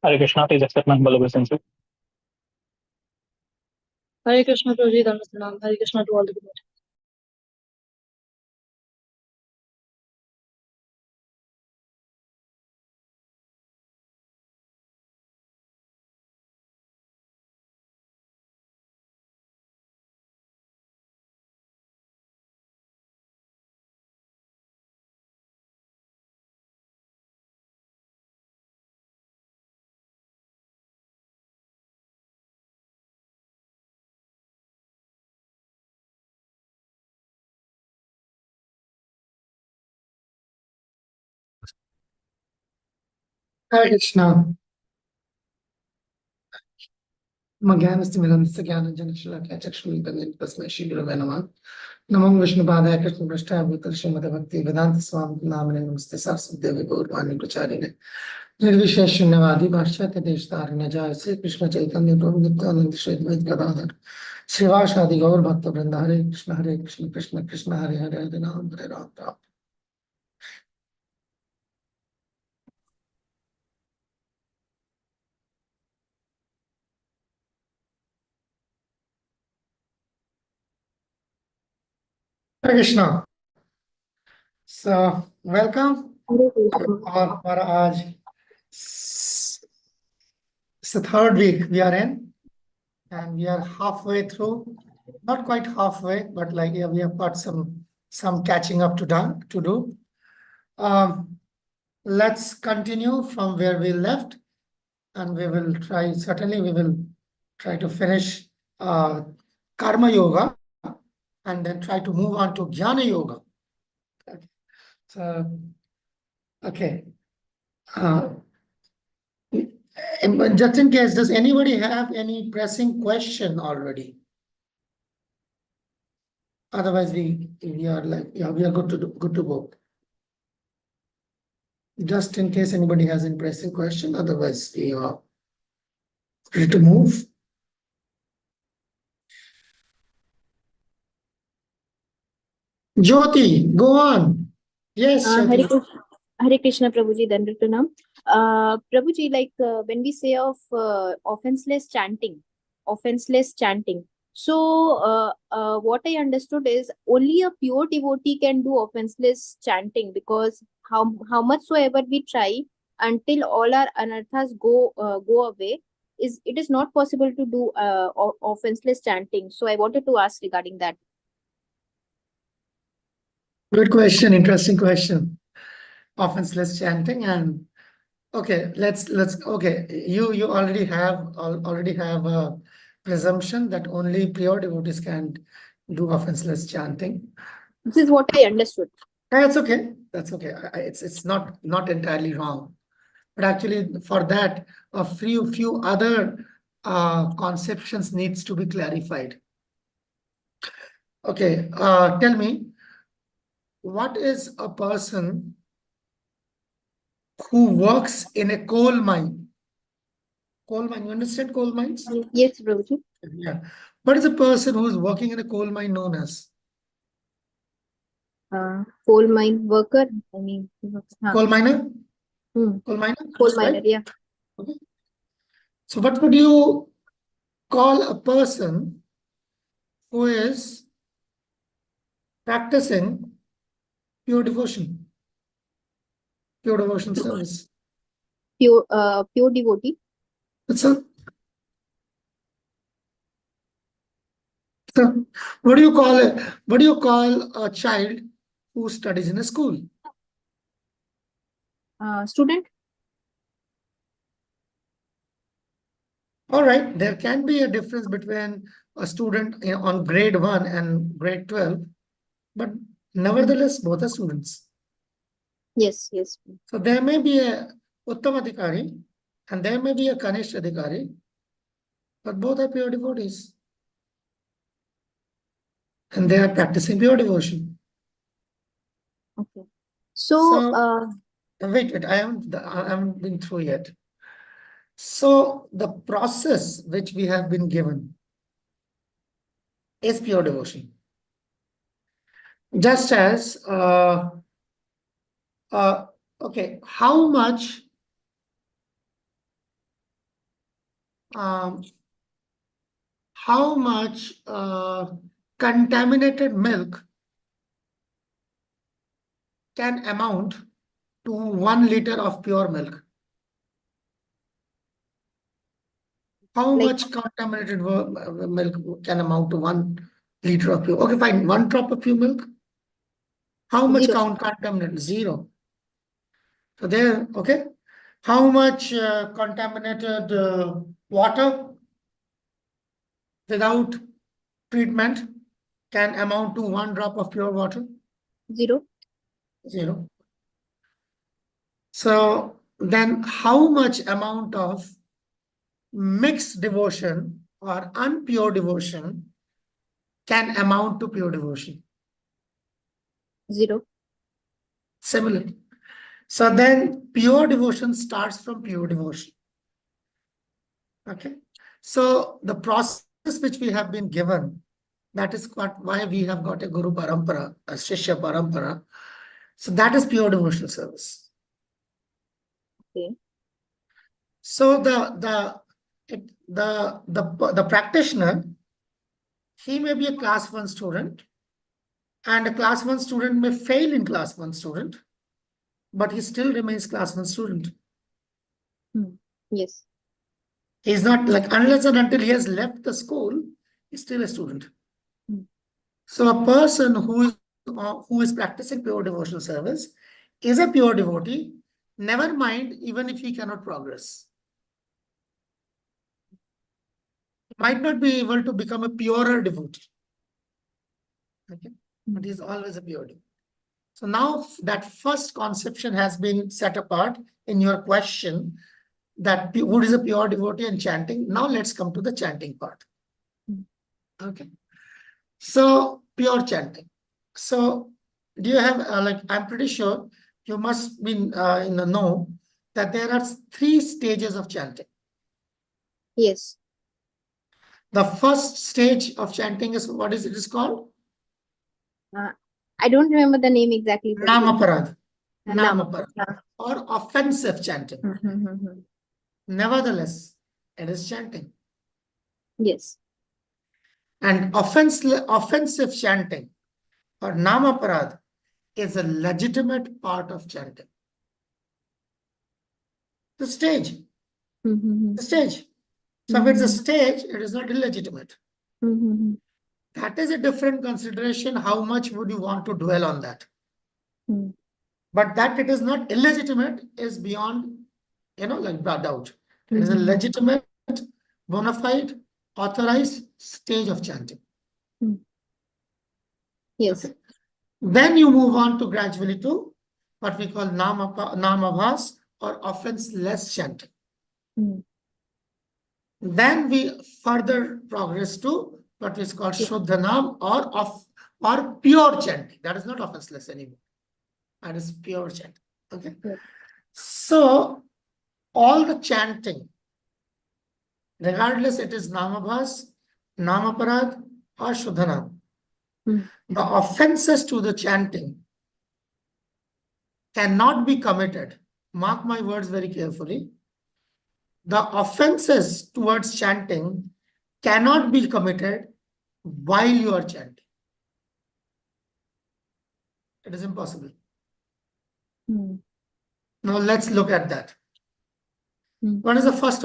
Hare Krishna, please accept my humble obeisance. Hare Krishna, Prabhuji, Dhamma Hare Krishna to all the devotees. Hare Krishna. Magyanastimilantस्य ज्ञानञ्जनशलाकया चक्षुरुन्मिलितं तस्मै श्रीगुरवे नमः। नमो विष्णुपादाय कृष्णपृष्ठाय भूतले श्रीमद्भक्ति वेदान्त स्वामी नामिने नमस्ते सारस्वती गौरवाणी प्रचारिणे निर्विशेष शून्यवादी पाश्चात्य देशतारिणे जय श्री कृष्ण चैतन्य प्रभु नित्यानंद श्री अद्वैत गदाधर श्रीवासादि गौर भक्त वृंद हरे Krishna Krishna Krishna Hare Hare Hare Ram Ram. Hare Krishna. So, welcome. और आज it's the third week we are in, and we are halfway through. Not quite halfway, but like yeah, we have got some catching up to do. Let's continue from where we left, and we will try. Certainly, we will try to finish Karma Yoga, and then try to move on to Jnana Yoga. Okay. So, okay. Just in case, does anybody have any pressing question already? Otherwise, we are like, yeah, we are good to go. Just in case anybody has any pressing question, otherwise we are ready to move. Jyoti, go on. Yes, Jyoti. Hare Krishna, Prabhuji, Dandrat Pranam. Prabhuji, like when we say of offenseless chanting. So, what I understood is only a pure devotee can do offenseless chanting, because how much soever we try, until all our anarthas go away, it is not possible to do offenseless chanting. So I wanted to ask regarding that. Good question, interesting question. Offenseless chanting, and okay, let's okay. You already have a presumption that only pure devotees can do offenseless chanting. This is what I understood. That's okay. That's okay. It's not entirely wrong, but actually for that a few other conceptions needs to be clarified. Okay, tell me, what is a person who works in a coal mine? Coal mine, you understand coal mines? Yes, Prabhuji. Yeah. What is a person who is working in a coal mine known as? Coal mine worker. I mean, Coal miner? Coal miner? miner, right? yeah. Okay. So what would you call a person who is practicing pure devotion service? Pure devotee. So what do you call a child who studies in a school? Student. All right, there can be a difference between a student on grade 1 and grade 12, but nevertheless, both are students. Yes. So there may be a Uttam Adhikari and there may be a Kanish Adhikari, but both are pure devotees. And they are practicing pure devotion. Okay. So, wait, I haven't been through yet. So the process which we have been given is pure devotion. Just as, okay, how much how much contaminated milk can amount to 1 liter of pure milk? How Like much contaminated milk can amount to 1 liter of pure? Okay, fine. 1 drop of pure milk. How much zero. contaminated? 0. So there, okay. How much contaminated water without treatment can amount to 1 drop of pure water? Zero. 0. So then how much amount of mixed devotion or unpure devotion can amount to pure devotion? Zero. Similar. So then pure devotion starts from pure devotion. Okay. So the process which we have been given, that is why we have got a Guru Parampara, a Shishya Parampara. So that is pure devotional service. Okay. So the practitioner, he may be a class 1 student, and a class 1 student may fail in class 1 student, but he still remains class 1 student. Yes. He's not like, unless and until he has left the school, he's still a student. So a person who is practicing pure devotional service is a pure devotee, never mind even if he cannot progress. He might not be able to become a purer devotee. Okay, but he's always a pure devotee. So now that first conception has been set apart in your question, that what is a pure devotee and chanting. Now let's come to the chanting part. Okay. So pure chanting. So do you have I'm pretty sure you must be in the know that there are 3 stages of chanting. Yes. The first stage of chanting is, what is it is called? I don't remember the name exactly. But Namaparad. Nama. Namaparad. Or offensive chanting. Nevertheless, it is chanting. Yes. And offensive chanting or Namaparad is a legitimate part of chanting. The stage. The stage. So if it's a stage, it is not illegitimate. That is a different consideration. How much would you want to dwell on that? But that it is not illegitimate is beyond, doubt. It is a legitimate, bona fide, authorized stage of chanting. Yes. Okay. Then you move on to gradually to what we call namabhas or offense-less chanting. Then we further progress to what is called Shuddhanam or pure chanting. That is not offenseless anymore. That is pure chanting. Okay. So all the chanting, regardless it is Namabhas, Namaparad, or Shuddhanam, the offenses to the chanting cannot be committed. Mark my words very carefully. The offenses towards chanting cannot be committed while you are chanting. It is impossible. Now let's look at that. What is the first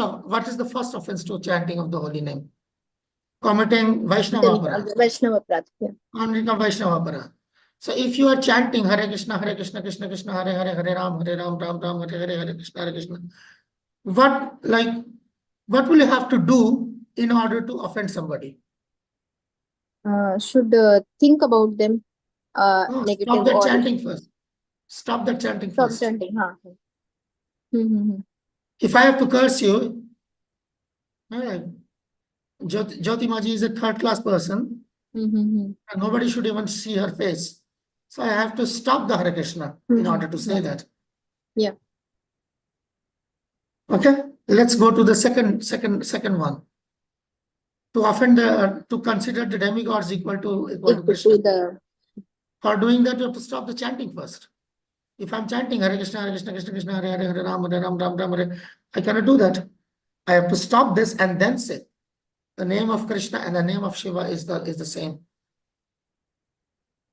offense to chanting of the holy name? Committing Vaishnava Aparadh. Vaishnava Aparadh. Yeah. Committing Vaishnava Aparadh. So if you are chanting Hare Krishna, Krishna Krishna, Hare Hare, Hare Ram, Ram Ram, Hare Hare, Hare Krishna, what will you have to do in order to offend somebody? Should think about them. No, Negative stop that or chanting first. Stop that chanting stop first. chanting. If I have to curse you, Jyoti Maji is a 3rd class person, and nobody should even see her face. So I have to stop the Hare Krishna in order to say that. Yeah. Okay, let's go to the second one. To offend to consider the demigods equal to Krishna. For doing that, you have to stop the chanting first. If I'm chanting Hare Krishna, Krishna Krishna, Hare Hare, Hare Ram, Ram Ram, Hare, I cannot do that. I have to stop this and then say the name of Krishna and the name of Shiva is the same.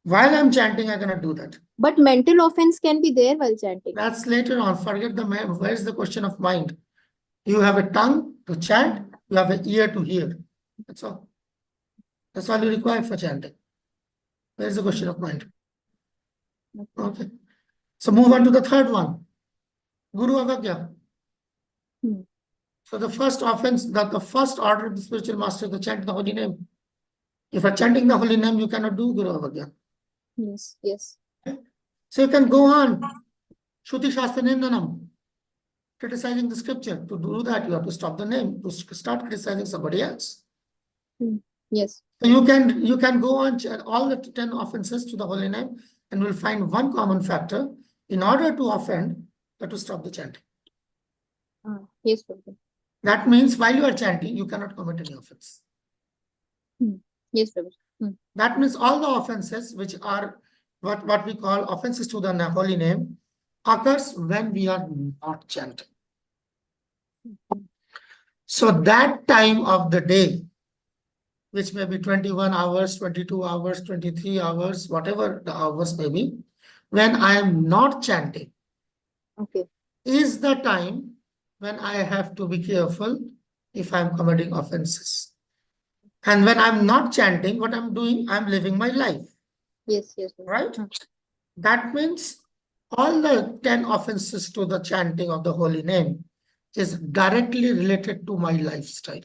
While I'm chanting, I cannot do that. But mental offense can be there while chanting. That's later on. Forget where's the question of mind? You have a tongue to chant, you have an ear to hear. That's all. That's all you require for chanting. Where's the question of mind? Okay. So move on to the third one. Guru Avagya. Hmm. So the first offense, the first order of the spiritual master is to chant the holy name. If you're chanting the holy name, you cannot do Guru Avagya. Yes, yes. So you can go on. Shruti Shastra Nindanam. Criticizing the scripture. To do that, you have to stop the name. To start criticizing somebody else. Yes. So you can go on all the 10 offenses to the holy name and will find one common factor. In order to offend, you have to stop the chanting. Yes, Prabhuji. That means while you are chanting, you cannot commit any offense. Yes, Prabhuji. That means all the offenses which are what we call offenses to the holy name occurs when we are not chanting. So that time of the day, which may be 21 hours, 22 hours, 23 hours, whatever the hours may be, when I am not chanting, Okay. is the time when I have to be careful if I'm committing offenses. And when I'm not chanting, what I'm doing, I'm living my life. Yes, yes. Prabhuji. Right? That means all the 10 offenses to the chanting of the holy name is directly related to my lifestyle.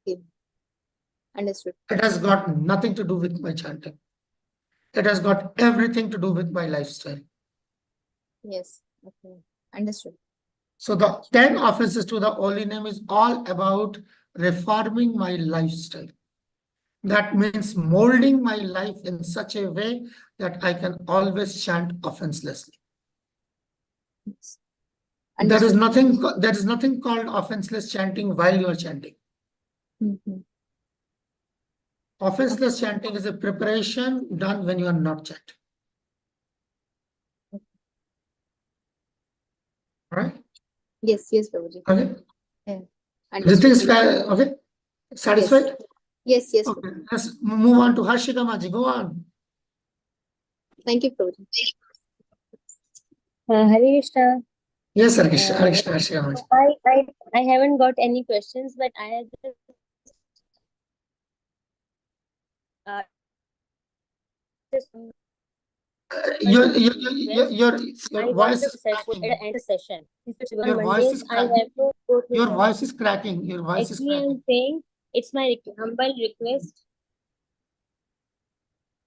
Okay. Understood. It has got nothing to do with my chanting. It has got everything to do with my lifestyle. Yes. Okay. Understood. So the 10 offenses to the holy name is all about reforming my lifestyle. That means molding my life in such a way that I can always chant offenselessly. Yes. There is Understood. nothing called offenseless chanting while you are chanting. Mhm. Offenseless chanting is a preparation done when you are not chanting. All right? Yes, yes, Prabhuji. Okay. Yeah. This Understood. is fair. Okay. Satisfied? Yes, yes, Okay. Prabhuji. Let's move on to Harshika Maji. Go on. Thank you, Prabhuji. Hare Krishna. Yes, Harshika Maji. I haven't got any questions, but I have just just Your I want voice the is session cracking. end the session. If it's on Your voice Mondays, is I have cracking. to go to Your the voice is cracking. Your voice is actually I'm cracking. saying it's my humble request.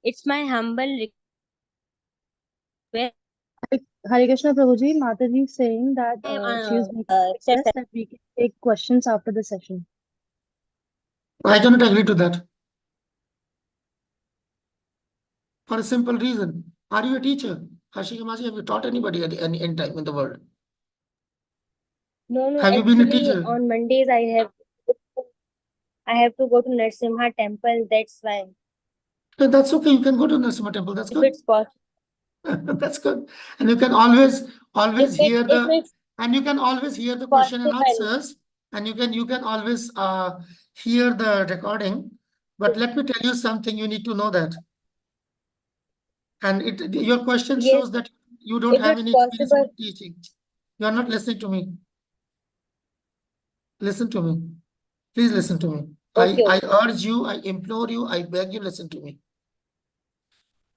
It's my humble request. Hare Krishna Prabhuji, Mataji is saying that she is making a Chef request that we can take questions after the session. I cannot agree to that. For a simple reason. Are you a teacher? Harshika Maji, have you taught anybody at any time in the world? No, Have you been a actually teacher? on Mondays I have to go to Narsimha temple. That's why. No, that's okay. You can go to Narasimha temple. That's If good. it's possible, That's good. And you can always hear if the it's and you can always hear the question and possible. answers, and you can always hear the recording. But let me tell you something, you need to know that. And your question Yes, shows that you don't if have it's any experience possible. with teaching. You are not listening to me. Listen to me. Please listen to me. Okay, I okay. urge you, I implore you, I beg you, listen to me.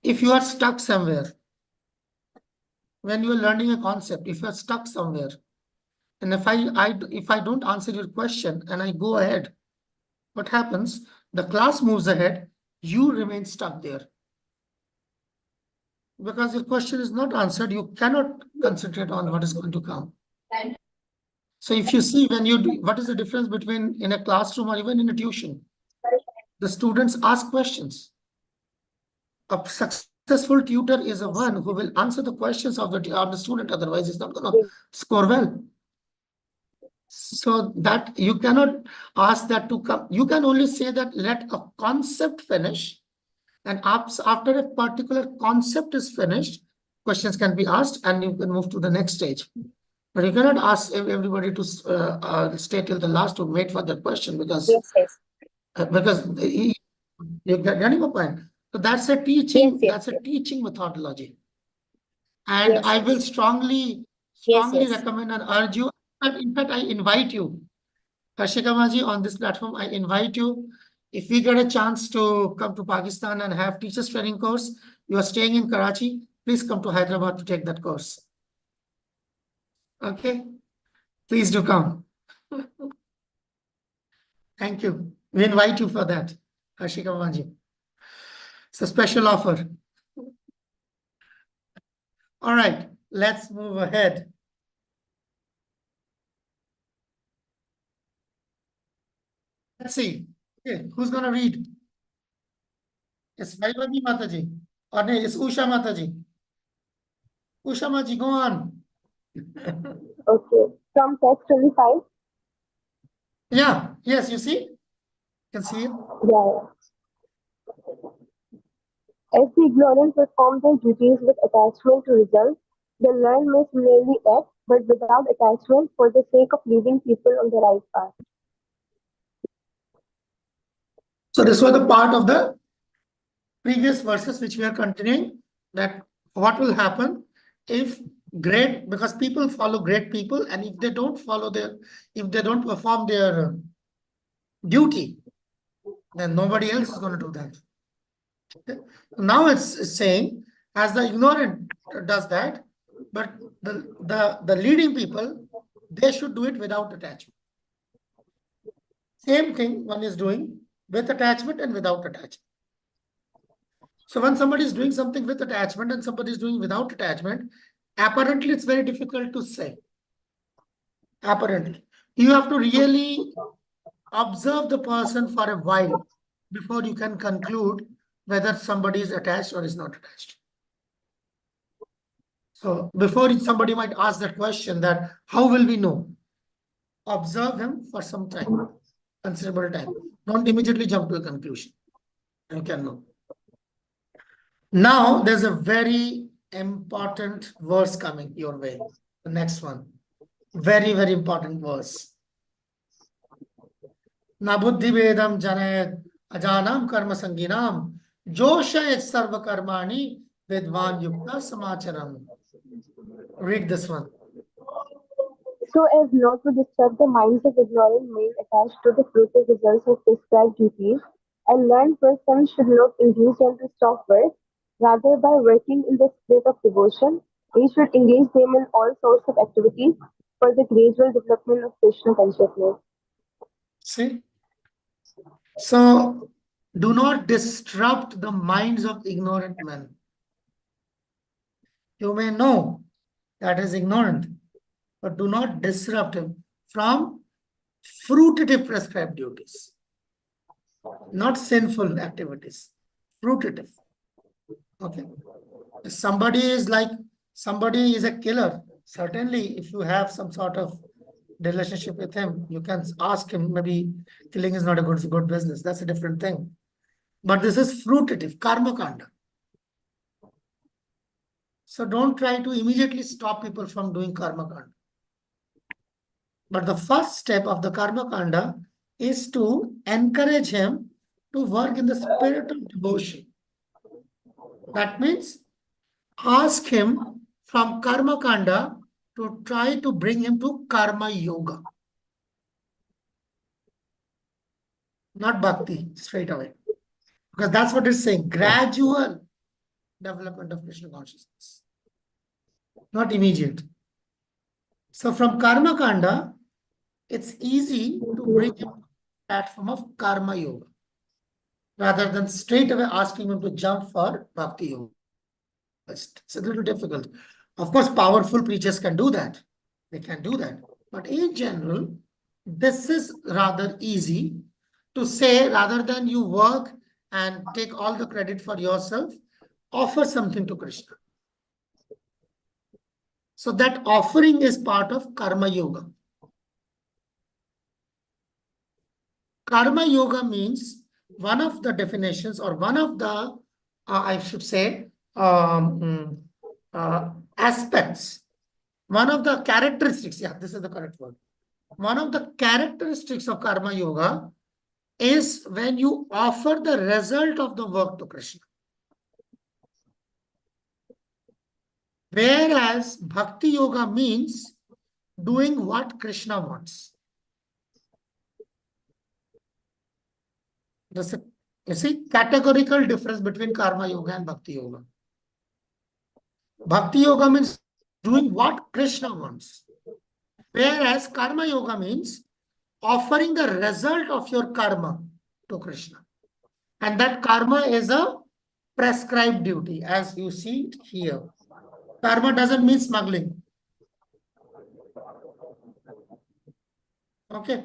If you are stuck somewhere, when you are learning a concept, if you are stuck somewhere, and if I don't answer your question and I go ahead, what happens? The class moves ahead, you remain stuck there. Because your question is not answered, you cannot concentrate on what is going to come. So if you see when you do, what is the difference between in a classroom or even in a tuition? The students ask questions. A successful tutor is a one who will answer the questions of the student, otherwise he's not going to score well. So that you cannot ask that to come. You can only say that let a concept finish, and after a particular concept is finished, questions can be asked and you can move to the next stage. But you cannot ask everybody to stay till the last to wait for that question because Yes. you're getting my point. So that's a teaching. Yes. That's a teaching methodology, and Yes. I will strongly Yes. recommend and urge you. In fact, I invite you, Kashika Maji, on this platform. I invite you. If we get a chance to come to Pakistan and have teachers training course, you are staying in Karachi, please come to Hyderabad to take that course. Okay, please do come. Thank you. We invite you for that, Kashika Maji. It's a special offer. All right, let's move ahead. Let's see. Okay, who's gonna read? It's Vaibhavi Mataji. Or no, it's Usha Mataji. Usha Mataji, go on. Okay. From text 25. Yeah, yes, you see? You can see it. Yeah. As the ignorant perform their duties with attachment to results, the learned may similarly act, but without attachment for the sake of leading people on the right path. So this was the part of the previous verses which we are continuing, that what will happen if because people follow great people, and if they don't perform their duty, then nobody else is going to do that. Okay? Now it's saying, as the ignorant does that, but the leading people, they should do it without attachment. Same thing one is doing with attachment and without attachment. So when somebody is doing something with attachment and somebody is doing without attachment, apparently it's very difficult to say. Apparently. You have to really observe the person for a while before you can conclude whether somebody is attached or is not attached. So before somebody might ask that question, that how will we know? Observe him for some time, considerable time. Don't immediately jump to a conclusion. You can know. Now there's a very important verse coming your way. The next one. Very, very important verse. Na buddhi vedam janayat ajanam karma sanginam joshayat sarva karmani vedvan yukta samacharam. Read this one. So as not to disturb the minds of ignorant men attached to the fruitive results of prescribed duties, a learned person should not induce them to stop work. Rather, by working in the spirit of devotion, he should engage them in all sorts of activities for the gradual development of Krishna consciousness. See? So, do not disrupt the minds of ignorant men. You may know that is ignorant, but do not disrupt him from fruitative prescribed duties, not sinful activities, fruitative. Okay. If somebody is a killer, certainly if you have some sort of relationship with him, you can ask him, maybe killing is not a good business. That's a different thing. But this is fruitative, karma kanda. So don't try to immediately stop people from doing karma kanda. But the first step of the karma kanda is to encourage him to work in the spirit of devotion. That means ask him from karma kanda to try to bring him to karma yoga. Not bhakti straight away. Because that's what it's saying. Gradual development of Krishna consciousness. Not immediate. So from karma kanda, it's easy to bring him to the platform of karma yoga, rather than straight away asking him to jump for bhakti yoga. It's a little difficult. Of course, powerful preachers can do that. They can do that. But in general, this is rather easy to say, rather than you work and take all the credit for yourself, offer something to Krishna. So that offering is part of karma yoga. Karma yoga means one of the definitions, or one of the, I should say, aspects one of the characteristics, yeah, this is the correct word. One of the characteristics of karma yoga is when you offer the result of the work to Krishna. Whereas bhakti yoga means doing what Krishna wants. You see, categorical difference between karma yoga and bhakti yoga. Bhakti yoga means doing what Krishna wants. Whereas karma yoga means offering the result of your karma to Krishna. And that karma is a prescribed duty, as you see it here. Karma doesn't mean smuggling. Okay.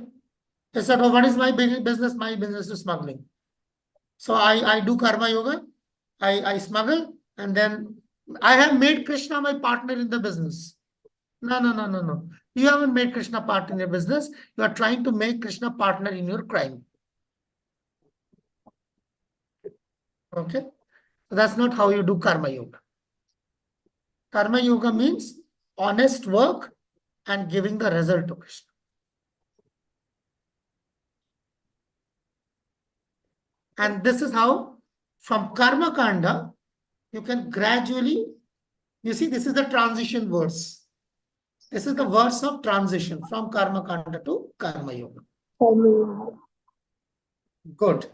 They said, oh, what is my business? My business is smuggling. So I do karma yoga, I smuggle, and then I have made Krishna my partner in the business. No. You haven't made Krishna partner in your business. You are trying to make Krishna partner in your crime. Okay. So that's not how you do karma yoga. Karma yoga means honest work and giving the result to Krishna. And this is how, from karma kanda, you can gradually, you see, this is the transition verse. This is the verse of transition from karma kanda to karma yoga. Good.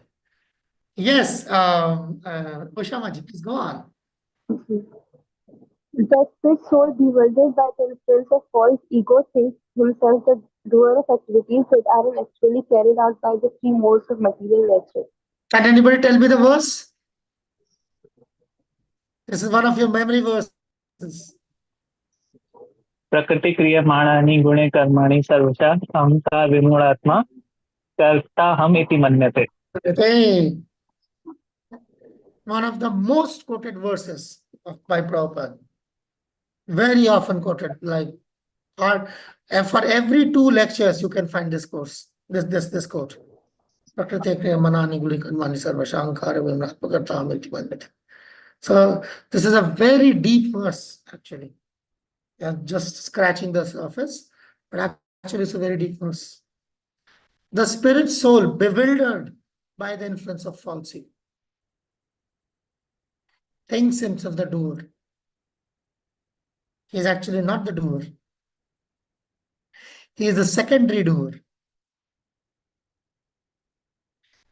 Yes, Ushamaji, please go on. The spirit soul, bewildered by the influence of false ego, thinks himself the doer of activities that are actually carried out by the three modes of material nature. Can anybody tell me the verse? This is one of your memory verses. प्रकृति क्रियमाणानि गुणे कर्माणि सर्वशः अहंकार विमूढ़ात्मा कर्ता हम इति मन्यते. One of the most quoted verses by Prabhupada. Very often quoted, like hard. And for every 2 lectures, you can find this course, this quote. Prakriti kriyamanani guni karmani sarvasha ahankara vimratma karta ham iti manyate. So this is a very deep verse, actually. You're just scratching the surface, but actually it's a very deep verse. The spirit soul, bewildered by the influence of falsehood, thinks himself the doer. He is actually not the doer. He is the secondary doer.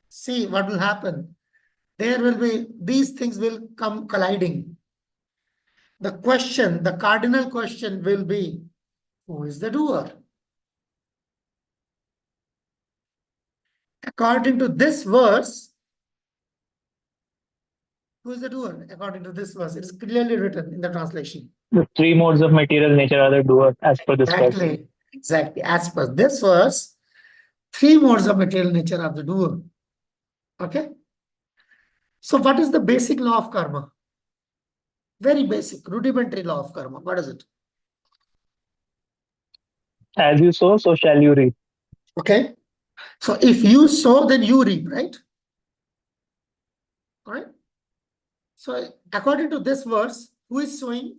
See what will happen. There will be, these things will come colliding. The question, the cardinal question will be, who is the doer? According to this verse, who is the doer? According to this verse, it is clearly written in the translation. The 3 modes of material nature are the doer as per this verse. Exactly. As per this verse, 3 modes of material nature are the doer. Okay? So what is the basic law of karma? Very basic, rudimentary law of karma. What is it? As you sow, so shall you reap. Okay. So if you sow, then you reap, right? All right. So according to this verse, who is sowing?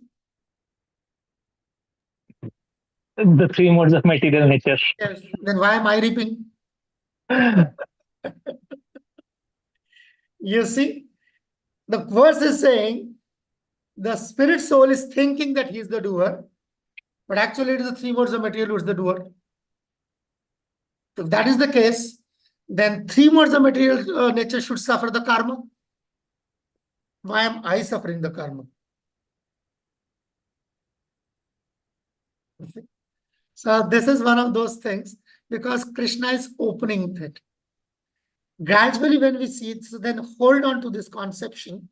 The 3 modes of material nature. Yes. Then why am I reaping? You see, the verse is saying the spirit soul is thinking that he is the doer, but actually it is the 3 modes of material who is the doer. If that is the case, then 3 modes of material nature should suffer the karma. Why am I suffering the karma? So this is one of those things, because Krishna is opening it. Gradually when we see it, so then hold on to this conception,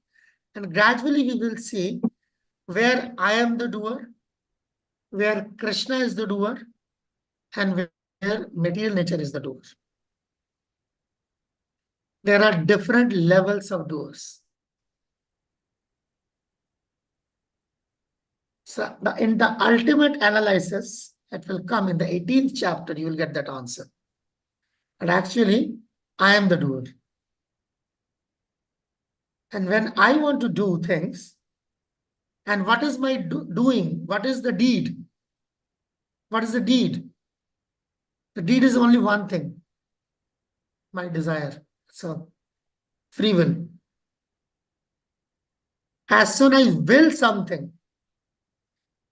and gradually we will see where I am the doer, where Krishna is the doer, and where material nature is the doer. There are different levels of doers. So in the ultimate analysis that will come in the 18th chapter, you will get that answer. And actually, I am the doer. And when I want to do things, and what is my doing? What is the deed? What is the deed? The deed is only one thing, my desire. So, free will. As soon as I will something,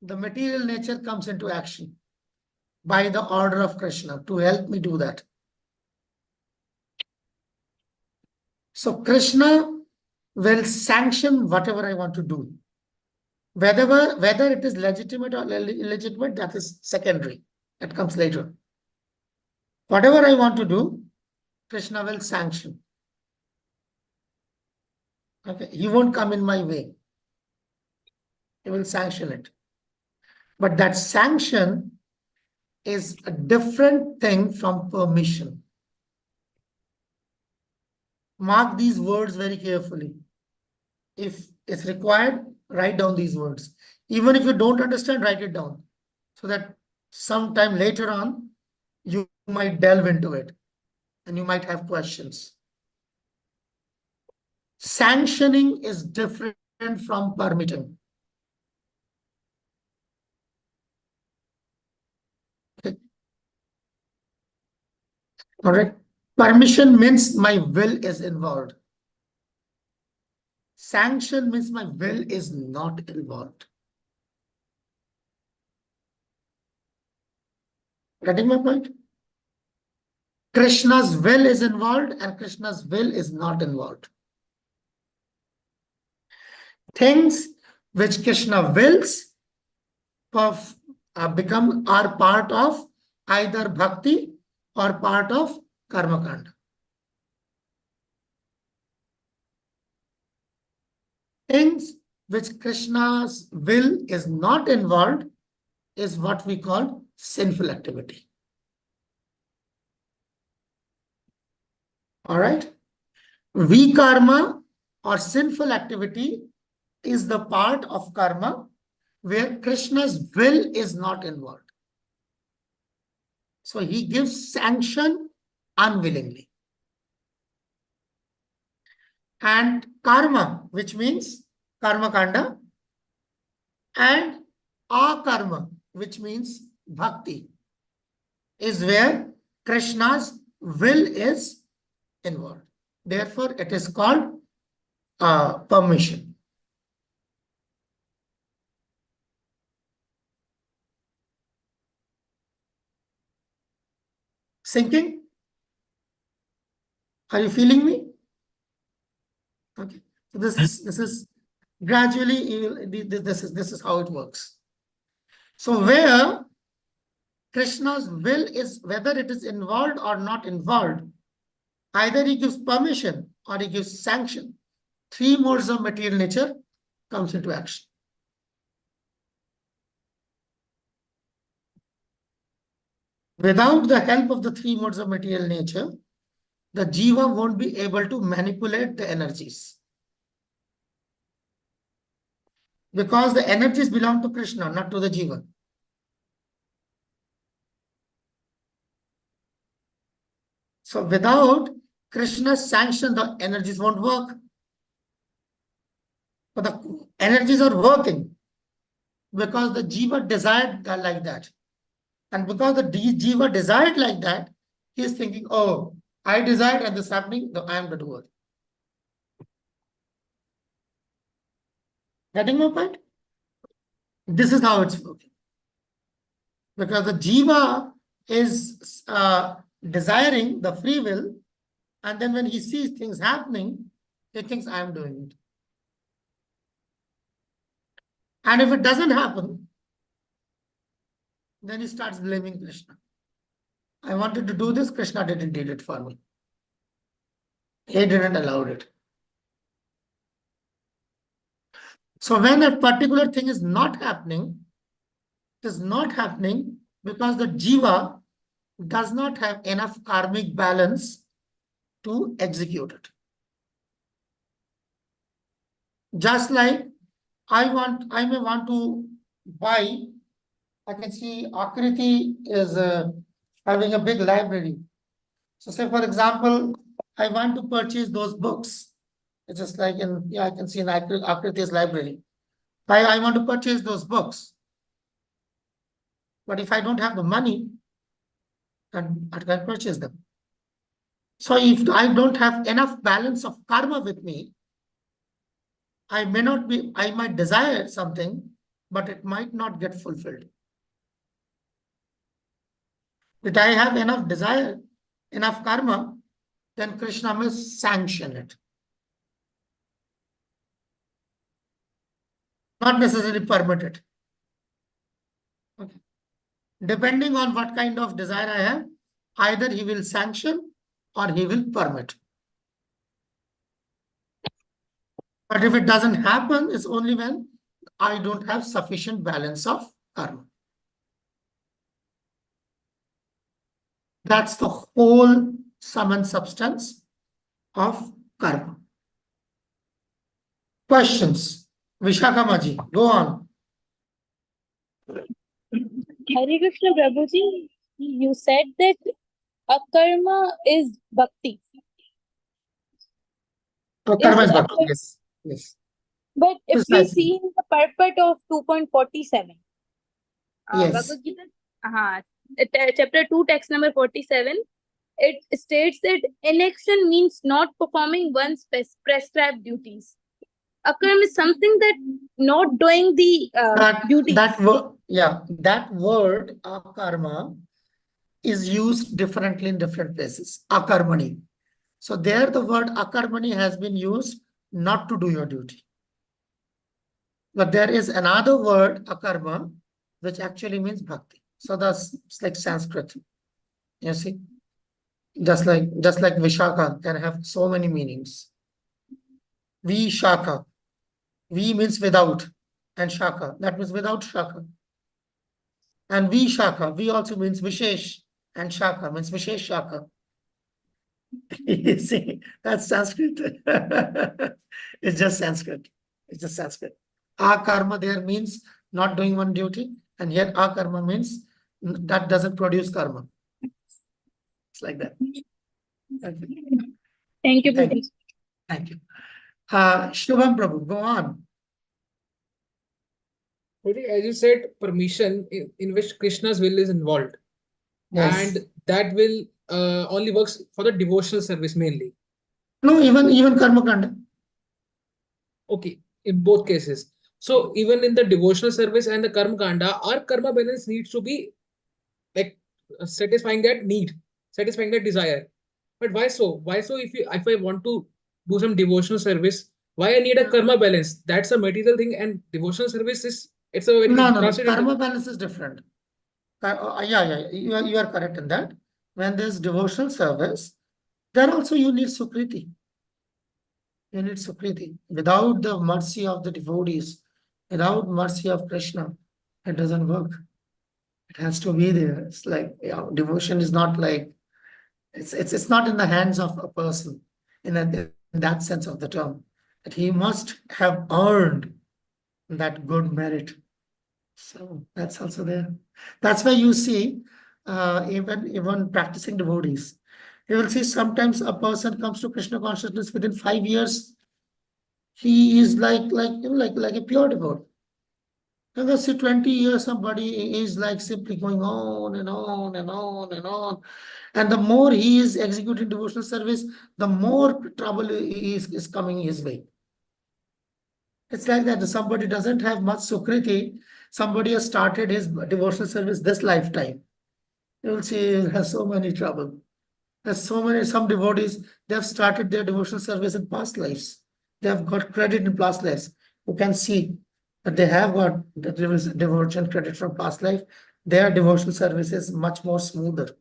the material nature comes into action by the order of Krishna to help me do that. So Krishna will sanction whatever I want to do. Whether it is legitimate or illegitimate, that is secondary. That comes later. Whatever I want to do, Krishna will sanction. Okay, he won't come in my way. He will sanction it. But that sanction is a different thing from permission. Mark these words very carefully. If it's required, write down these words. Even if you don't understand, write it down, so that sometime later on, you might delve into it and you might have questions. Sanctioning is different from permitting. Okay. All right. Permission means my will is involved. Sanction means my will is not involved. Getting my point? Krishna's will is involved and Krishna's will is not involved. Things which Krishna wills are part of either bhakti or part of karma kanda. Things which Krishna's will is not involved is what we call sinful activity. All right. Vikarma or sinful activity is the part of karma where Krishna's will is not involved. So he gives sanction unwillingly. And karma, which means karma kanda, and akarma, which means bhakti, is where Krishna's will is involved. Therefore, it is called permission. Sinking? Are you feeling me? Okay. So this is gradually this is how it works. So where Krishna's will is, whether it is involved or not involved, either he gives permission or he gives sanction. Three modes of material nature comes into action. Without the help of the three modes of material nature, the jiva won't be able to manipulate the energies. Because the energies belong to Krishna, not to the jiva. So without Krishna's sanction, the energies won't work. But the energies are working because the jiva desired like that. And because the jiva desired like that, he is thinking, oh, I desired and this is happening, no, I am the doer. Getting my point? This is how it's working. Because the jiva is desiring the free will, and then when he sees things happening, he thinks, I am doing it. And if it doesn't happen, then he starts blaming Krishna. I wanted to do this, Krishna didn't do it for me. He didn't allow it. So when a particular thing is not happening, it is not happening because the jiva does not have enough karmic balance to execute it. Just like I may want to buy, I can see Akriti is having a big library. So say, for example, I want to purchase those books. It's just like I can see in Akriti's library. I want to purchase those books. But if I don't have the money, then I can purchase them. So if I don't have enough balance of karma with me, I might desire something, but it might not get fulfilled. If I have enough desire, enough karma, then Krishna will sanction it. Not necessarily permit it. Okay. Depending on what kind of desire I have, either he will sanction or he will permit. But if it doesn't happen, it's only when I don't have sufficient balance of karma. That's the whole sum and substance of karma. Questions? Vishakha Maji, go on. Hare Krishna Prabhuji, you said that akarma is bhakti. Karma is Is bhakti, yes. Yes. But if we Precisely. see in the purport of 2.47, Yes. Bhagavad Gita, chapter 2, text number 47, it states that inaction means not performing one's prescribed duties. Akarma is something that not doing the duties. That word akarma is used differently in different places. Akarmani. So there the word akarmani has been used not to do your duty. But there is another word akarma which actually means bhakti. So that's it's like Sanskrit. You see? Just like Vishaka can have so many meanings. Vishaka. V means without, and Shaka. That means without Shaka. And Vishaka. V also means Vishesh, and Shaka means Vishesh Shaka. You see, that's Sanskrit. It's just Sanskrit. It's just Sanskrit. Akarma there means not doing one duty, and here akarma means that doesn't produce karma. It's like that. Okay. Thank you, Thank Prabhuji. you. Thank you. Shubham Prabhu, go on. As you said, permission in which Krishna's will is involved, Yes. and that will only works for the devotional service mainly. No, even karma kanda. Okay, in both cases. So even in the devotional service and the karma kanda, our karma balance needs to be like satisfying that need, satisfying that desire. But why so? Why so? If I want to do some devotional service, why I need a karma balance? That's a material thing, and devotional service is it's a very No. transcendental. Karma balance is different. Yeah. You are correct in that. When there's devotional service, then also you need Sukriti. You need Sukriti. Without the mercy of the devotees, without mercy of Krishna, it doesn't work. It has to be there. It's like devotion is not like it's not in the hands of a person in that sense of the term. That he must have earned that good merit. So that's also there. That's why you see, even practicing devotees, you will see sometimes a person comes to Krishna consciousness within 5 years. He is like a pure devotee. And let's say 20 years, somebody is like simply going on and on and on and on. And the more he is executing devotional service, the more trouble is coming his way. It's like that. Somebody doesn't have much Sukriti. Somebody has started his devotional service this lifetime. You will see he has so many trouble. There's some devotees, they have started their devotional service in past lives. They have got credit in past lives. You can see that they have got the devotion credit from past life. Their devotional service is much more smoother.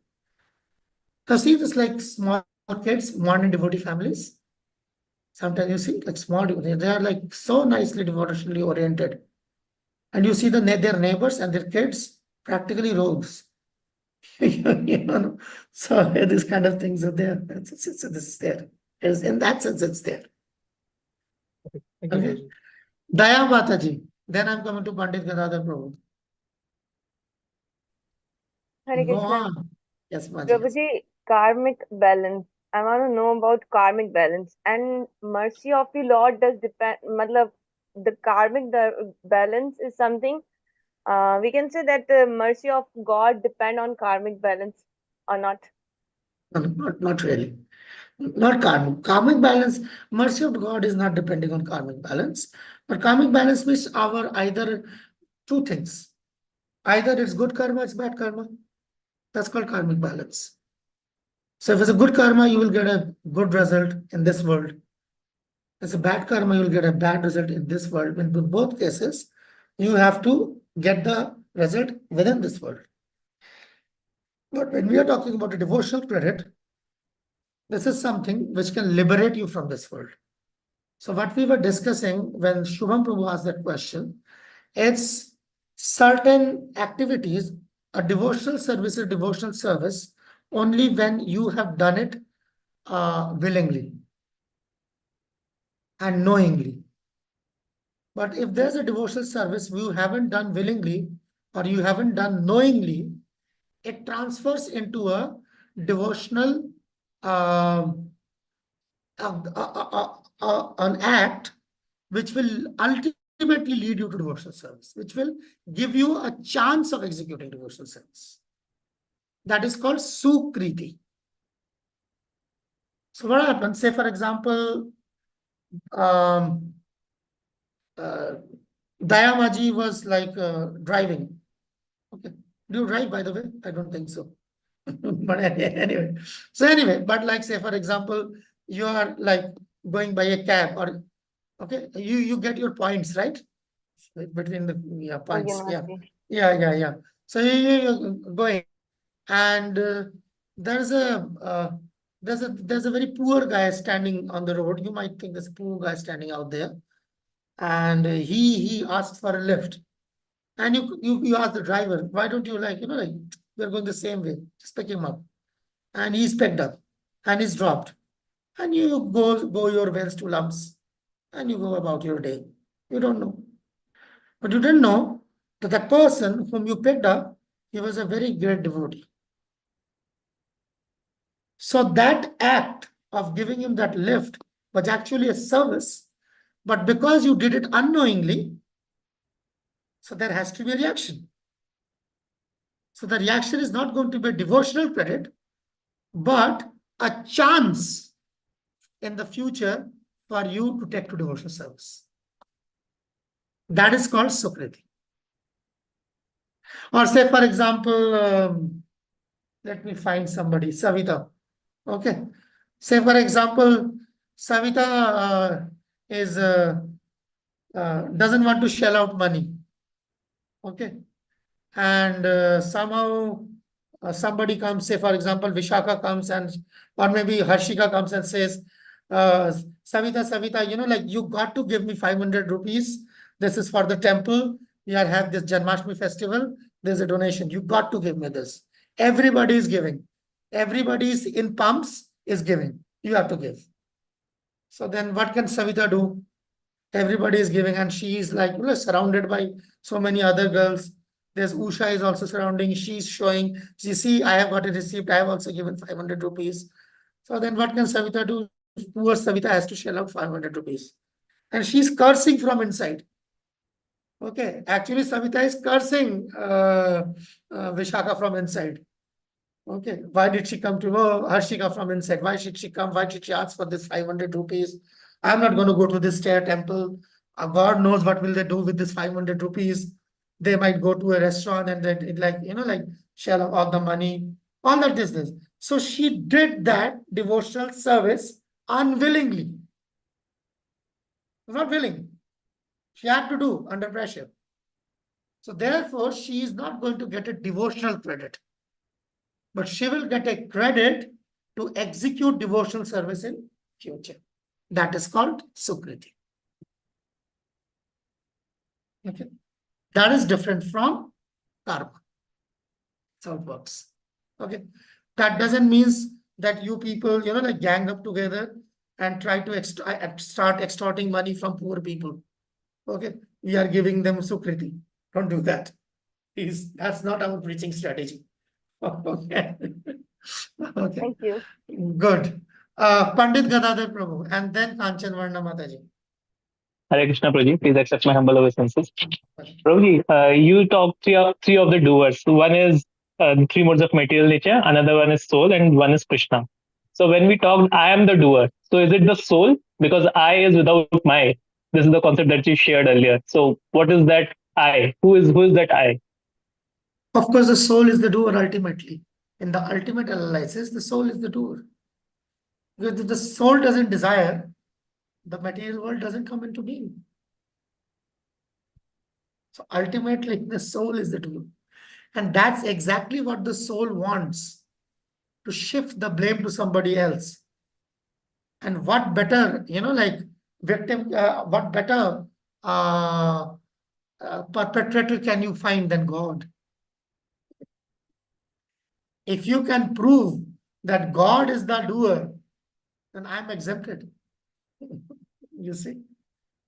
You see this like small kids, morning devotee families. Sometimes you see like small devotees, they are like so nicely devotionally oriented. And you see their neighbors and their kids practically rogues. So these kind of things are there. This is there. In that sense, it's there. Thank you, Okay. Prabhuji. Daya Mataji. Then I'm coming to Pandit Gadadhar Prabhu. Hare Go Krishna. on. Yes, Maji. Prabhuji, karmic balance. I want to know about karmic balance and mercy of the Lord does depend. Matlab, the karmic balance is something we can say that the mercy of God depend on karmic balance or not. No, not really. Not karmic. Karmic balance, mercy of God is not depending on karmic balance. But karmic balance means our either two things. Either it's good karma, it's bad karma. That's called karmic balance. So if it's a good karma, you will get a good result in this world. If it's a bad karma, you will get a bad result in this world. In both cases, you have to get the result within this world. But when we are talking about a devotional credit, this is something which can liberate you from this world. So what we were discussing when Shubham Prabhu asked that question, it's certain activities, a devotional service only when you have done it willingly and knowingly. But if there's a devotional service you haven't done willingly or you haven't done knowingly, it transfers into a devotional an act which will ultimately lead you to devotional service, which will give you a chance of executing devotional service. That is called sukriti. So what happens, say for example, Dayamaji was like driving. Okay. Do you drive, by the way? I don't think so. But anyway. So anyway, but like say for example, you are like going by a cab or okay, you get your points, right? Between the points. Yeah. Yeah. So you're going and there's a very poor guy standing on the road. You might think there's a poor guy standing out there, and he asks for a lift. And you ask the driver, why don't you like we're going the same way, just pick him up. And he's picked up and he's dropped. And you go your ways to lumps and you go about your day. You don't know. But you didn't know that the person whom you picked up, he was a very great devotee. So that act of giving him that lift was actually a service. But because you did it unknowingly, so there has to be a reaction. So the reaction is not going to be a devotional credit, but a chance in the future for you to take to devotional service. That is called Sukriti. Or say, for example, let me find somebody, Savita. Okay. Say, for example, Savita doesn't want to shell out money. Okay. And somehow somebody comes, say, for example, Vishaka comes and, or maybe Harshika comes and says, Savita, you got to give me 500 rupees. This is for the temple. We have this Janmashtami festival. There's a donation. You got to give me this. Everybody is giving. Everybody's in pumps is giving. You have to give. So then what can Savita do? Everybody is giving and she is like surrounded by so many other girls. There's Usha is also surrounding. She's showing, you see, I have got a receipt. I have also given 500 rupees. So then what can Savita do? Poor Savita has to shell out 500 rupees. And she's cursing from inside. Okay. Actually, Savita is cursing Vishaka from inside. Okay. Why did she come to Harshika from inside? Why should she come? Why did she ask for this 500 rupees? I'm not going to go to this stair temple. God knows what will they do with this 500 rupees. They might go to a restaurant and then shell out all the money. All that business. So she did that devotional service unwillingly. Not willing. She had to do under pressure. So therefore, she is not going to get a devotional credit. But she will get a credit to execute devotional service in future. That is called Sukriti. Okay. That is different from karma. That's how it works. Okay. That doesn't mean that you people, gang up together and try to start extorting money from poor people. Okay. We are giving them Sukriti. Don't do that. Please. That's not our preaching strategy. Okay. Okay. Thank you. Good. Pandit Gadadhar Prabhu and then Kanchan Varna Mataji. Hare Krishna, Prabhuji. Please accept my humble obeisances. Prabhuji, you talked three of the doers. One is the three modes of material nature, another one is soul, and one is Krishna. So when we talked, I am the doer. So is it the soul? Because I is without my. This is the concept that you shared earlier. So what is that I? Who is that I? Of course, the soul is the doer ultimately. In the ultimate analysis, the soul is the doer. Because if the soul doesn't desire, the material world doesn't come into being. So ultimately, the soul is the doer. And that's exactly what the soul wants, to shift the blame to somebody else. And what better, like victim, what better perpetrator can you find than God? If you can prove that God is the doer, then I'm exempted. You see,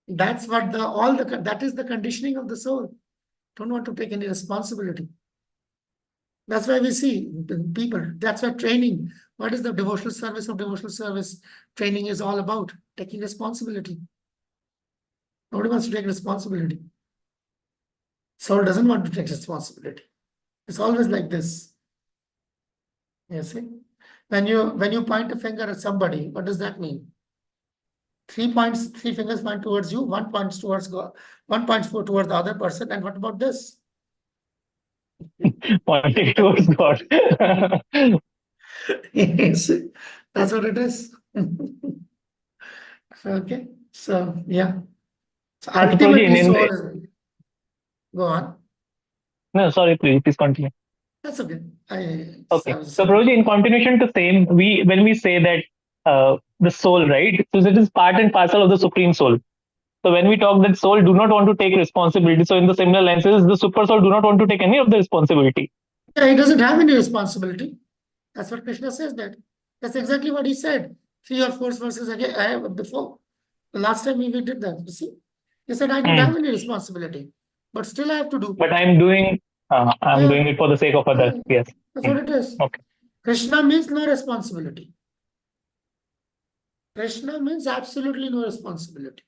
that's what that is the conditioning of the soul. Don't want to take any responsibility. That's why we see people, that's why training, what is the devotional service of devotional service? Training is all about taking responsibility. Nobody wants to take responsibility. Soul doesn't want to take responsibility. It's always like this. You see? When you point a finger at somebody, what does that mean? 3 fingers point towards you, one points towards God, one points towards the other person, and what about this? Pointing towards God. Yes, that's what it is. Okay, so yeah. So So Prabhuji, ultimately, soul is. Go on. no, sorry, please continue. That's okay. I Okay. was So Prabhuji, in continuation to same, when we say that the soul, right? So it is part and parcel of the supreme soul. So when we talk that soul do not want to take responsibility, so in the similar lenses, the super soul do not want to take any of the responsibility. Yeah, he doesn't have any responsibility. That's what Krishna says that. That's exactly what he said. 3 or 4 verses again, I have before. The last time we did that, you see? He said, I don't Hmm. have any responsibility, but still I have to do. But I'm doing Yeah. it for the sake of others. Yes. That's what it is. Okay. Krishna means no responsibility. Krishna means absolutely no responsibility.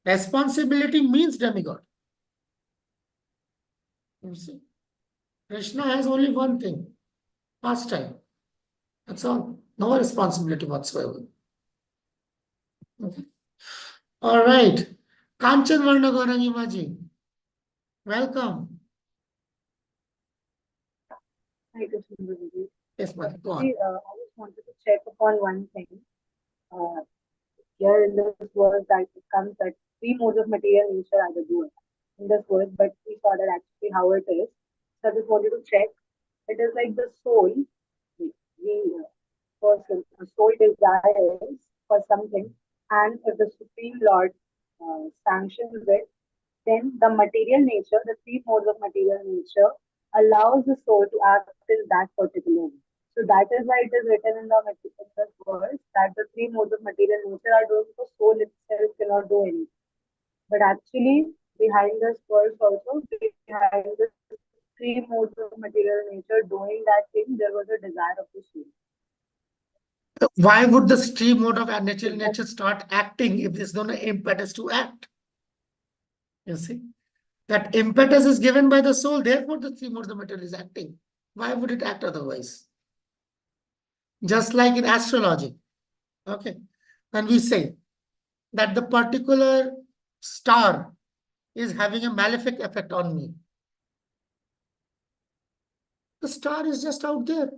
Responsibility means demigod. You see? Krishna has only one thing, pastime. That's all. No responsibility whatsoever. Okay. All right. Kanchan Varna Gaurangi Maji. Welcome. Hi, Krishna Prabhuji. Yes, Maji, go on. Actually, I just wanted to check upon one thing. Uh, Here in this verse that it comes that 3 modes of material nature are the doer in this verse, but we saw that actually how it is. So I just wanted to check. It is like the soul. We person, a soul desires for something, and if the Supreme Lord sanctions it, then the material nature, the 3 modes of material nature, allows the soul to act in that particular way. So that is why it is written in the verse that the 3 modes of material nature are doing, so soul itself cannot do anything. But actually, behind this verse also, behind the 3 modes of material nature doing that thing, there was a desire of the soul. Why would the stream mode of our natural nature start acting if there's no impetus to act? You see? That impetus is given by the soul, therefore the 3 modes of material is acting. Why would it act otherwise? Just like in astrology. Okay. When we say that the particular star is having a malefic effect on me, the star is just out there.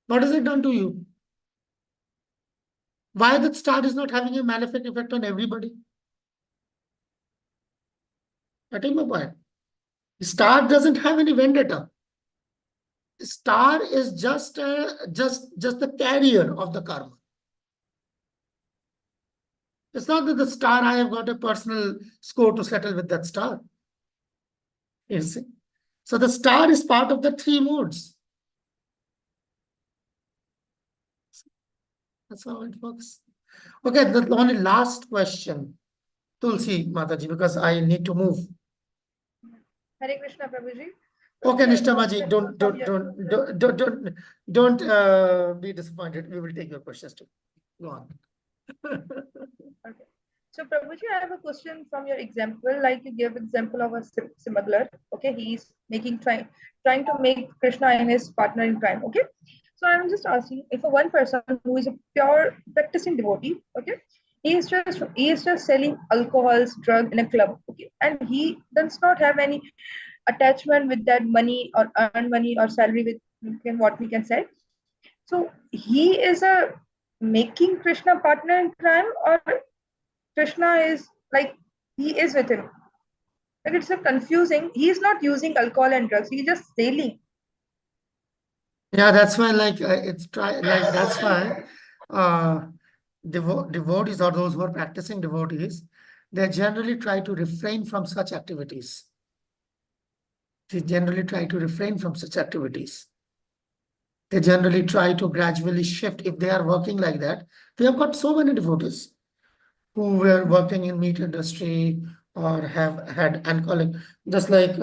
What has it done to you? Why the star is not having a malefic effect on everybody? That is my point. The star doesn't have any vendetta. The star is just the carrier of the karma. It's not that the star, I have got a personal score to settle with that star. You see? So the star is part of the 3 modes. That's how it works. Okay, the only last question, Tulsi Mataji, because I need to move. Hare Krishna, Prabhuji. Okay, Nishtamaji, don't be disappointed. We will take your questions too. Go on. Okay. So Prabhuji, I have a question from your example. Like you gave example of a smuggler. Okay, he's trying to make Krishna and his partner in crime. Okay, so I'm just asking if a one person who is a pure practicing devotee. Okay, he is just selling alcohols, drug in a club. Okay, and he does not have any attachment with that money or earn money or salary with what we can say. So he is a making Krishna partner in crime, or Krishna is like he is with him. Like it's so confusing. He is not using alcohol and drugs. He's just selling. Yeah, that's why that's why uh, devotees or those who are practicing devotees, they generally try to refrain from such activities. They generally try to refrain from such activities. They generally try to gradually shift if they are working like that. We have got so many devotees who were working in meat industry or have had alcoholic, just like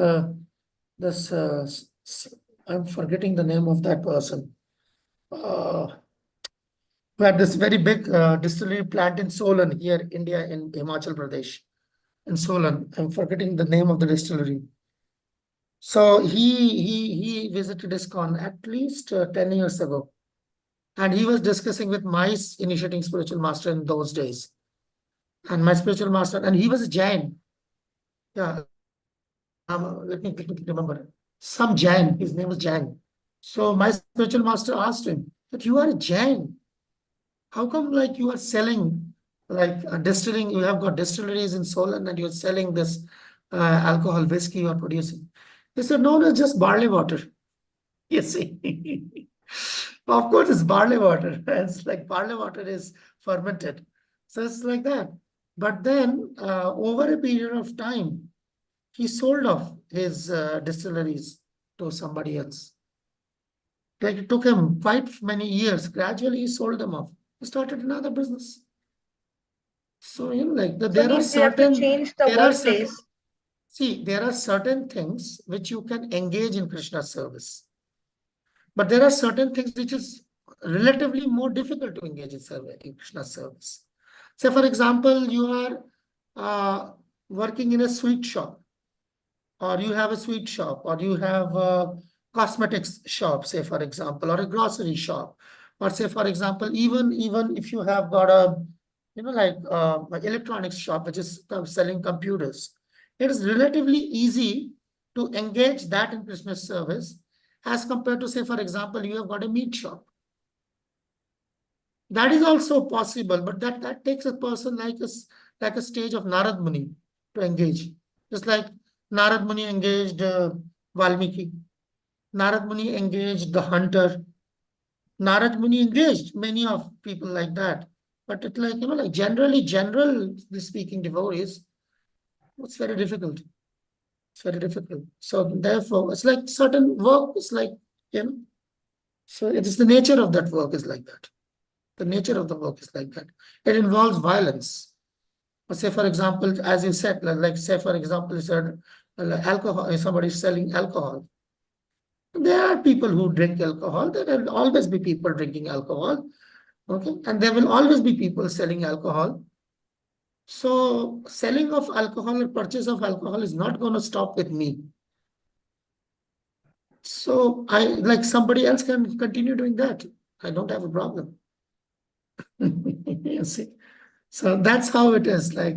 this. I'm forgetting the name of that person. We had this very big distillery plant in Solan here, India, in Himachal Pradesh. In Solan, I'm forgetting the name of the distillery. So he visited ISKCON at least 10 years ago, and he was discussing with my initiating spiritual master in those days, and my spiritual master, and he was a Jain. Yeah, let me remember. Some Jain. His name was Jain. So my spiritual master asked him that you are a Jain. How come like you are selling like a distilling? You have got distilleries in Solan and you're selling this alcohol whiskey you are producing. He said, no, no, just barley water. You see, of course, it's barley water. It's like barley water is fermented. So it's like that. But then over a period of time, he sold off his distilleries to somebody else. Like it took him quite many years. Gradually, he sold them off. He started another business. So, like So there are means we have to certain, change the there are certain, workplace. see, there are certain things which you can engage in Krishna's service. But there are certain things which is relatively more difficult to engage in Krishna's service. Say, for example, you are working in a sweet shop, or you have a sweet shop, or you have a cosmetics shop, say, for example, or a grocery shop, or say, for example, even if you have got a, like electronics shop, which is selling computers, it is relatively easy to engage that in Krishna's service as compared to, say, for example, you have got a meat shop. That is also possible, but that takes a person like a stage of Narad Muni to engage. Just like Narad Muni engaged Valmiki. Narad Muni engaged the hunter. Narad Muni engaged many of people like that. But it's like, like generally speaking, devotees, it's very difficult. It's very difficult. So therefore, it's like certain work is like, so it is the nature of that work is like that. The nature of the work is like that. It involves violence. Say, for example, as you said, like say, for example, you said alcohol, somebody is selling alcohol. There are people who drink alcohol. There will always be people drinking alcohol. Okay. And there will always be people selling alcohol. So selling of alcohol or purchase of alcohol is not going to stop with me. So I like somebody else can continue doing that. I don't have a problem. You see. So that's how it is. Like,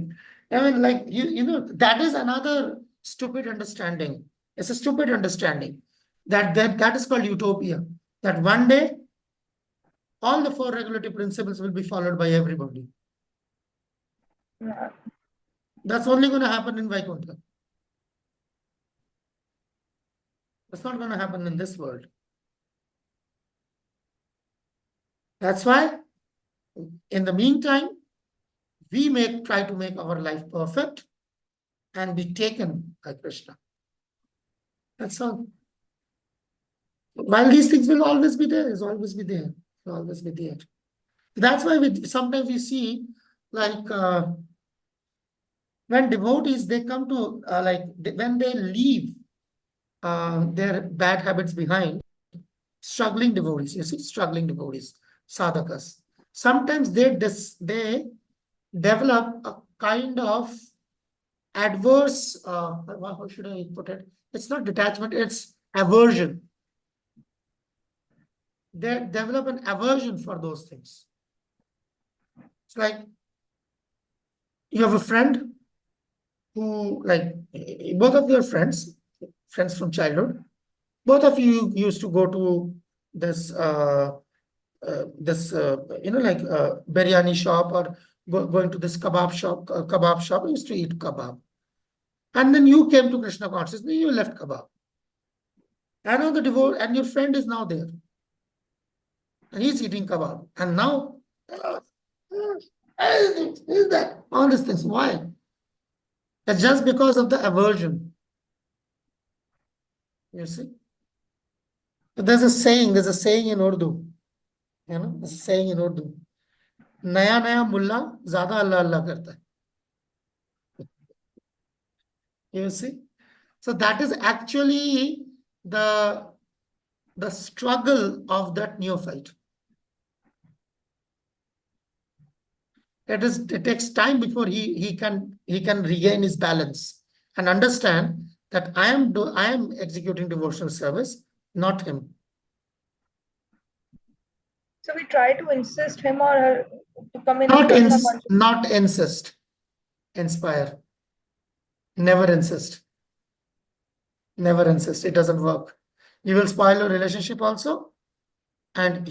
I mean, like that is another stupid understanding. It's a stupid understanding that is called utopia. That one day all the four regulative principles will be followed by everybody. Yeah. That's only going to happen in Vaikuntha. That's not going to happen in this world. That's why, in the meantime, we try to make our life perfect and be taken by Krishna. That's all. While these things will always be there, is always be there, will always be there. That's why sometimes we see like when devotees they come to when they leave their bad habits behind, struggling devotees, you see, struggling devotees, sadhakas. Sometimes they develop kind of adverse, how should I put it? It's not detachment, it's aversion. They develop an aversion for those things. It's like you have a friend who, like, both of your friends from childhood, both of you used to go to this biryani shop, or going to this kebab shop, used to eat kebab. And then you came to Krishna consciousness, you left kebab. And now the divorce, and your friend is now there. And he's eating kebab. And now, is that all these things? Why? It's just because of the aversion. You see? There's a saying in Urdu. There's a saying in Urdu. Naya naya mulla, zada Allah Allah karta hai. You see? So that is actually the struggle of that neophyte. It takes time before he can regain his balance and understand that I am executing devotional service, not him. So we try to insist him or her to come in Krishna consciousness. Not insist. Inspire. Never insist. Never insist. It doesn't work. You will spoil your relationship also. And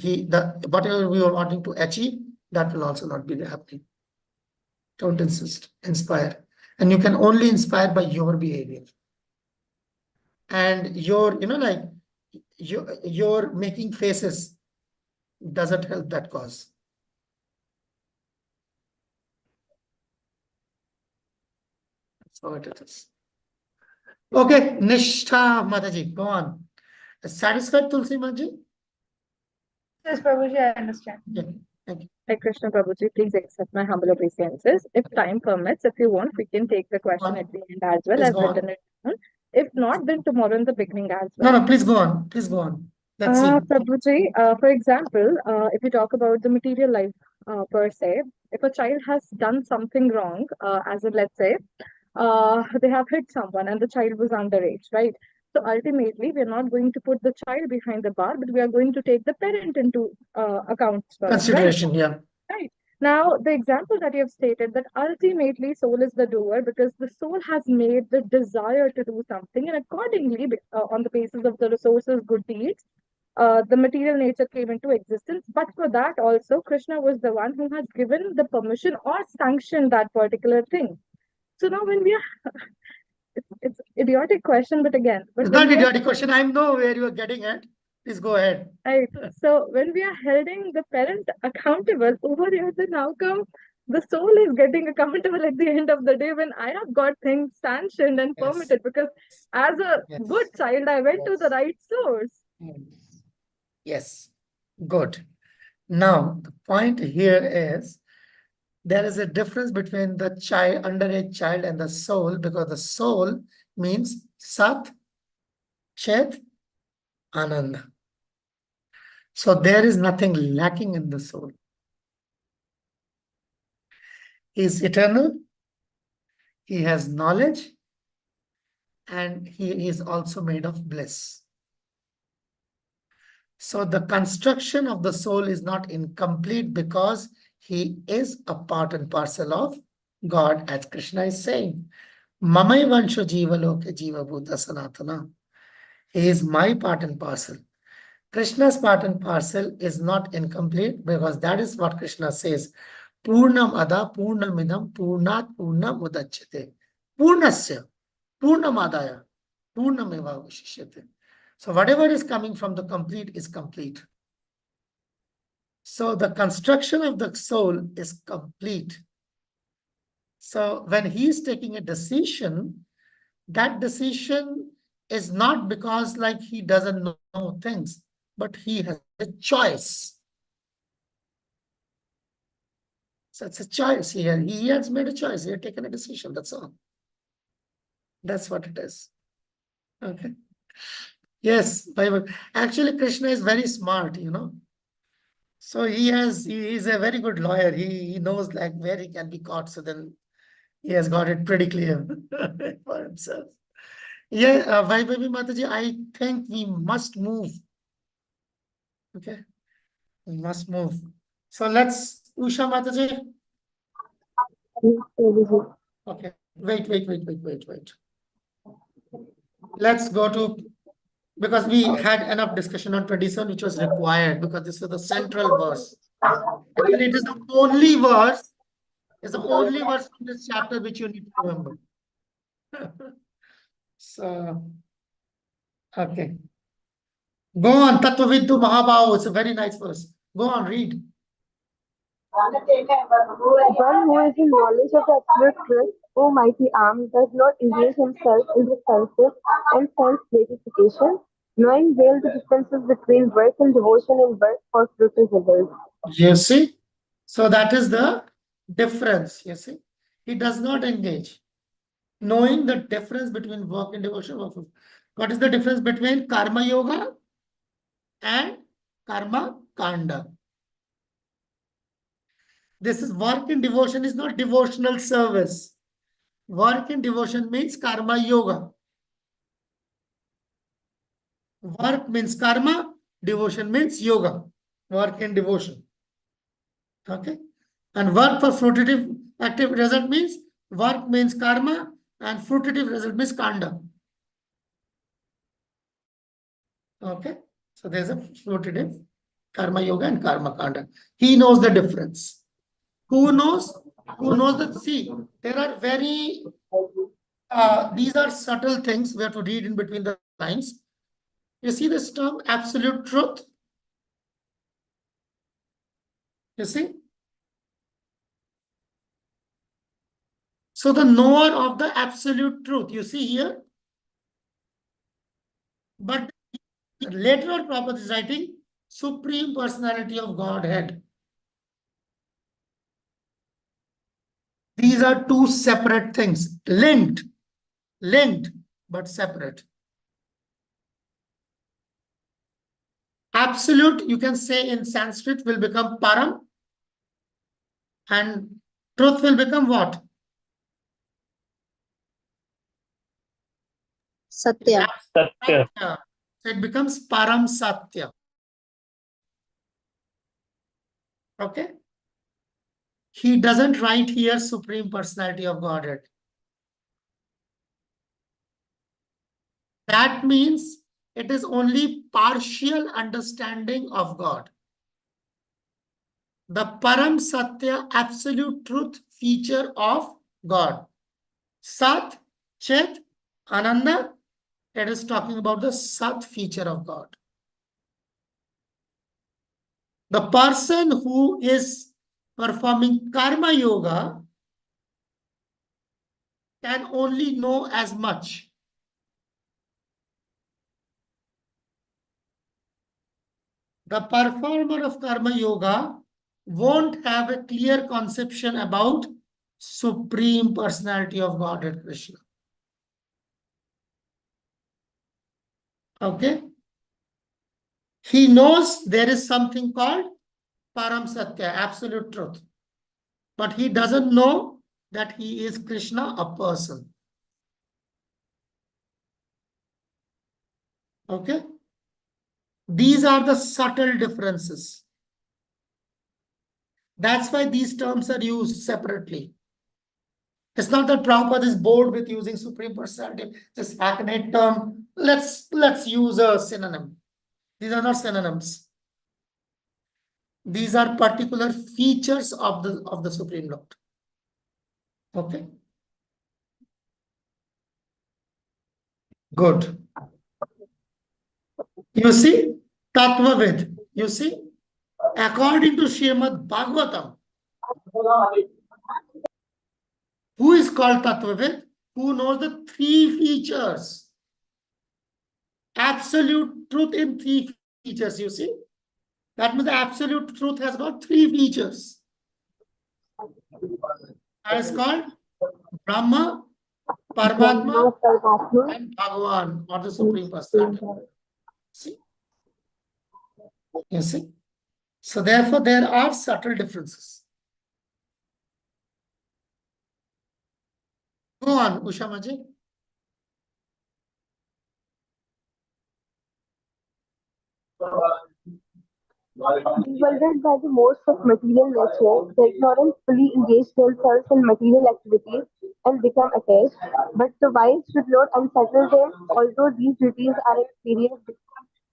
whatever we are wanting to achieve, that will also not be happening. Don't insist. Inspire. And you can only inspire by your behavior. And your making faces doesn't help that cause. That's how it is. Okay, Nishtha Mataji, go on. Satisfied, Tulsi Maji? Yes, Prabhuji, I understand. Yeah, thank you. Hi Krishna Prabhuji, please accept my humble obeisances. If time permits, if you want, we can take the question at the end as well. Please I've go on. written it down. If not, then tomorrow in the beginning as well. No, please go on. Please go on. Let's see. Prabhuji, for example, if you talk about the material life per se, if a child has done something wrong, as in, let's say, they have hit someone and the child was underage, right? So ultimately, we are not going to put the child behind the bar, but we are going to take the parent into account first, Consideration, right? yeah. Right. Now, the example that you have stated, that ultimately soul is the doer because the soul has made the desire to do something, and accordingly, on the basis of the resources, good deeds, the material nature came into existence. But for that also, Krishna was the one who has given the permission or sanctioned that particular thing. So now when we are, it's idiotic question, but again. It's not idiotic question. I know where you are getting at. Please go ahead. Right. So when we are holding the parent accountable over here, then how come the soul is getting accountable at the end of the day when I have got things sanctioned and permitted? Because as a good child, I went to the right source. Yes. Good. Now, the point here is there is a difference between the child, underage child, and the soul, because the soul means Sat, Chet, Ananda. So there is nothing lacking in the soul. He is eternal. He has knowledge. And he is also made of bliss. So the construction of the soul is not incomplete because he is a part and parcel of God, as Krishna is saying. Mamai vansho jiva loke jiva buddha sanatana. He is my part and parcel. Krishna's part and parcel is not incomplete because that is what Krishna says. Purnam ada purnamidam purnat purnam udachyate. Purnasya purnamadaya purnameva vishishyate. So whatever is coming from the complete is complete. So the construction of the soul is complete. So when he is taking a decision, that decision is not because like he doesn't know things, but he has a choice. So it's a choice here. He has made a choice. He has taken a decision. That's all. That's what it is. Okay. Yes, Bible. Actually, Krishna is very smart, So he is a very good lawyer. He knows like where he can be caught. So then He has got it pretty clear for himself. Yeah, Vaibhavi Mataji, I think we must move. Okay, we must move. So let's, Usha Mataji. Yes, Prabhuji. Okay, wait. Let's go to, because we had enough discussion on 27, which was required because this is the central verse. Actually, it is the only verse. It's the only verse from this chapter which you need to remember. So, okay. Go on, Tattvaviddu Mahabhav. It's a very nice verse. Go on, read. One who is in knowledge of the absolute truth, O mighty arm, does not engage himself in defensive and self gratification, knowing well the differences between work and devotion and work for fruitless results. You see? So that is the difference. You see? He does not engage. Knowing the difference between work and devotion. What is the difference between karma yoga and karma kanda? This is work and devotion is not devotional service. Work and devotion means karma yoga. Work means karma, devotion means yoga. Work and devotion. Okay. And work for fruitive active result means work means karma and fruitive result means kanda. Okay. So there's a fruitive karma yoga and karma kanda. He knows the difference. Who knows? Who knows that? See, there are very, these are subtle things we have to read in between the lines. You see this term, absolute truth? You see? So the knower of the absolute truth, you see here? But later on, Prabhupada is writing Supreme Personality of Godhead. These are two separate things, linked, but separate. Absolute, you can say in Sanskrit, will become param, and truth will become what? Satya. Satya. Satya. So it becomes param satya. Okay? He doesn't write here Supreme Personality of Godhead. That means it is only partial understanding of God. The Param Satya, absolute truth feature of God. Sat, Chit, Ananda, it is talking about the Sat feature of God. The person who is performing Karma Yoga can only know as much. The performer of Karma Yoga won't have a clear conception about Supreme Personality of Godhead Krishna. Okay? He knows there is something called Param Satya, absolute truth. But he doesn't know that he is Krishna, a person. Okay? These are the subtle differences. That's why these terms are used separately. It's not that Prabhupada is bored with using Supreme Personality, this hackneyed term. Let's use a synonym. These are not synonyms. These are particular features of the Supreme Lord. Okay. Good. You see, Tattvavid. You see, according to Srimad Bhagavatam, who is called Tattvavid? Who knows the three features? Absolute truth in three features, you see. That means the absolute truth has got three features. That is called Brahma, Paramatma, and Bhagavan, or the Supreme Personality. See? You see? So therefore, there are subtle differences. Go on, Usha Maji. Bewildered by the most of material nature, the ignorant fully engage themselves in material activities and become attached, but the wise should not unsettle them, although these duties are inferior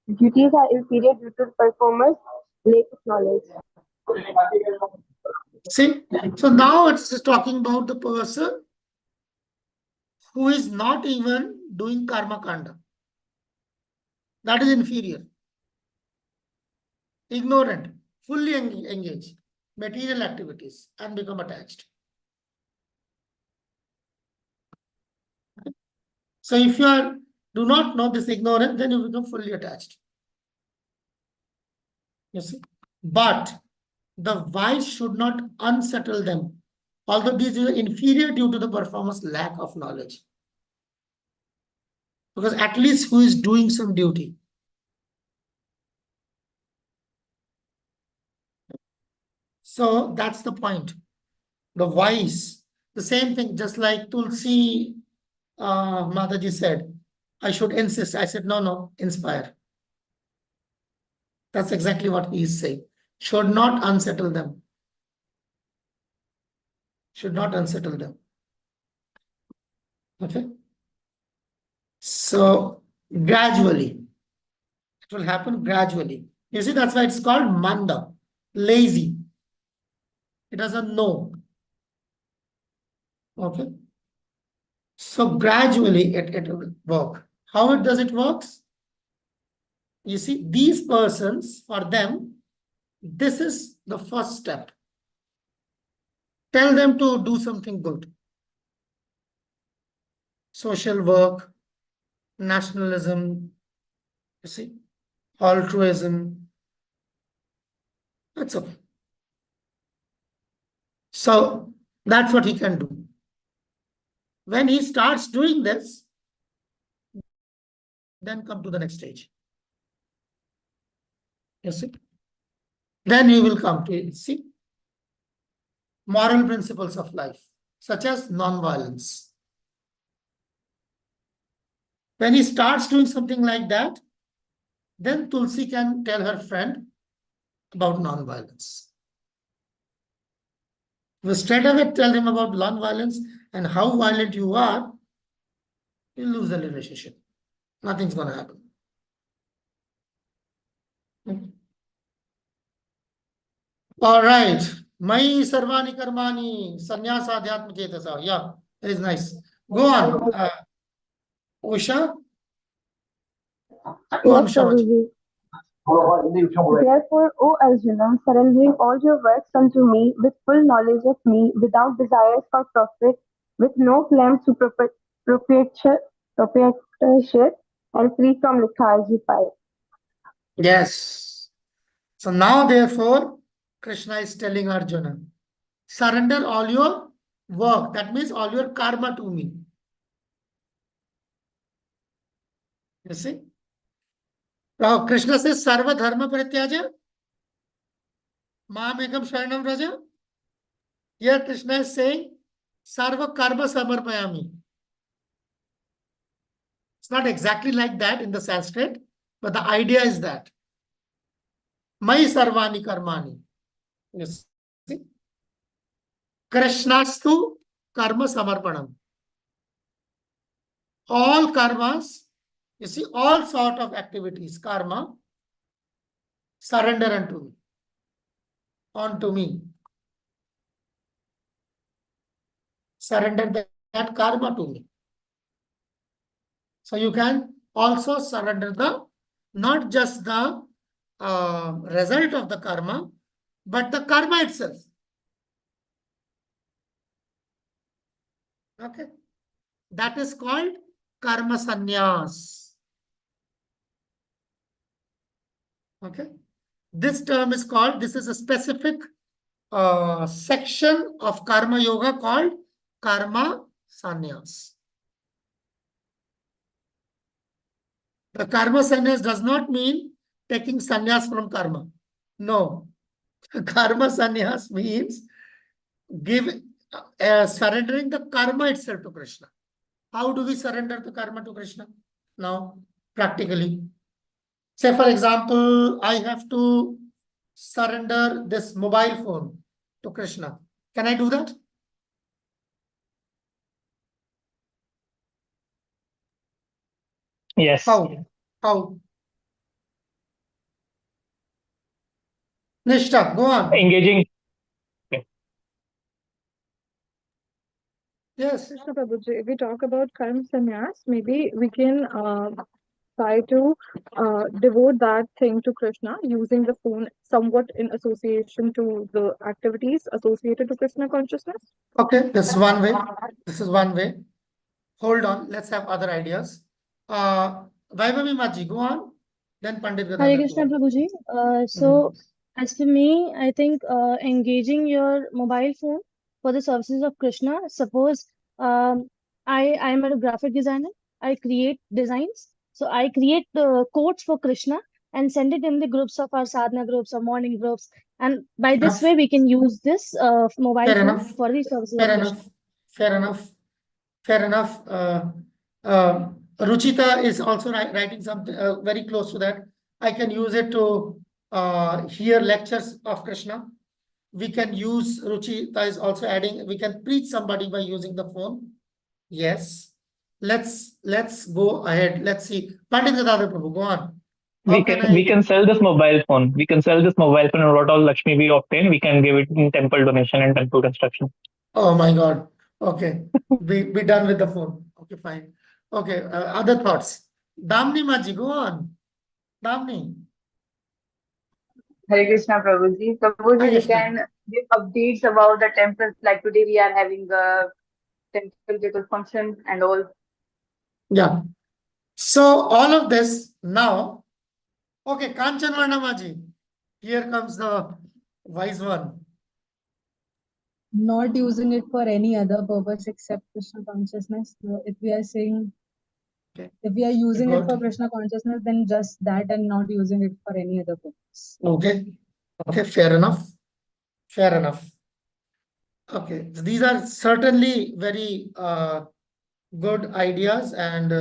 due to the performer's lack of knowledge. See, so now it's just talking about the person who is not even doing karma kanda. That is inferior. Ignorant, fully engaged, material activities and become attached. So if you do not know this ignorant, then you become fully attached. You see, but the wise should not unsettle them, although these are inferior due to the performer's lack of knowledge. Because at least who is doing some duty. So that's the point. The wise, the same thing, just like Tulsi Mataji said, I should insist. I said, no, inspire. That's exactly what he is saying. Should not unsettle them. Should not unsettle them. Okay. So gradually, it will happen gradually. You see, that's why it's called manda, lazy. It doesn't know. Okay. So gradually it will work. How does it works? You see, these persons, for them, this is the first step. Tell them to do something good. Social work, nationalism, you see, altruism. That's okay. So that's what he can do. When he starts doing this, then come to the next stage. You see? Then you will come to see moral principles of life, such as non-violence. When he starts doing something like that, then Tulsi can tell her friend about non-violence. You straight away tell him about non-violence and how violent you are, you lose the relationship. Nothing's going to happen. All right. Mai sarvani karmani sannyasa adhyatma chetasa. Yeah, that is nice. Go on. Usha. Go on, Yes, Shamaji. Prabhuji. Therefore, O Arjuna, surrendering all your works unto me with full knowledge of me, without desires for profit, with no claims to proprietorship, and free from lethargy pie. Yes. So now, therefore, Krishna is telling Arjuna, surrender all your work. That means all your karma to me. You see? Now, Krishna says, Sarva dharma parityaja, Maam ekam sharanam raja. Here Krishna is saying, Sarva karma samarpayami. It's not exactly like that in the Sanskrit, but the idea is that. Mai sarvani karmani. You see? Krishnastu karma samarpanam. All karmas, you see, all sort of activities, karma, surrender unto me. Surrender that karma to me. So you can also surrender not just the result of the karma, but the karma itself. Okay. That is called karma sannyas. Okay. This term is called, this is a specific section of karma yoga called karma sannyas. The karma sannyas does not mean taking sannyas from karma. No. Karma sannyas means surrendering the karma itself to Krishna. How do we surrender the karma to Krishna? Now, practically. Say, for example, I have to surrender this mobile phone to Krishna. Can I do that? Yes. How? How? Nishta, go on. Engaging. Yes. Krishna Prabhuji, if we talk about karma sannyas, maybe we can try to devote that thing to Krishna using the phone somewhat in association to the activities associated to Krishna consciousness. Okay, this is one way. This is one way. Hold on, let's have other ideas. Vaibhavi Maji, go on. Then Pandit Hare Gadadhar. Krishna go on. Prabhuji. So as for me, I think engaging your mobile phone for the services of Krishna. Suppose I am a graphic designer. I create designs. So I create quotes for Krishna and send it in the groups of our sadhana groups or morning groups. And by this way, we can use this mobile Fair phone enough. for the services Fair of Krishna. enough. Fair enough. Fair enough. Ruchita is also writing something very close to that. I can use it to hear lectures of Krishna. We can use, Ruchita is also adding, we can preach somebody by using the phone. Yes. Let's go ahead. Let's see. Pandit Gadadhar Prabhu, go on. We can sell this mobile phone. We can sell this mobile phone, and what all Lakshmi we obtain, we can give it in temple donation and temple construction. Oh my God. Okay. Be done with the phone. Okay, fine. Okay. Other thoughts. Damni Maji, go on. Damni. Hare Krishna Prabhuji. Prabhuji, we can give updates about the temples. Like today we are having a temple ritual function and all. Yeah. So all of this now. Okay, Kanchan Maji. Here comes the wise one. Not using it for any other purpose except Krishna consciousness. So if we are saying, if we are using it for Krishna consciousness, then just that and not using it for any other purpose. Okay. Okay, fair enough. Fair enough. Okay, so these are certainly very good ideas, and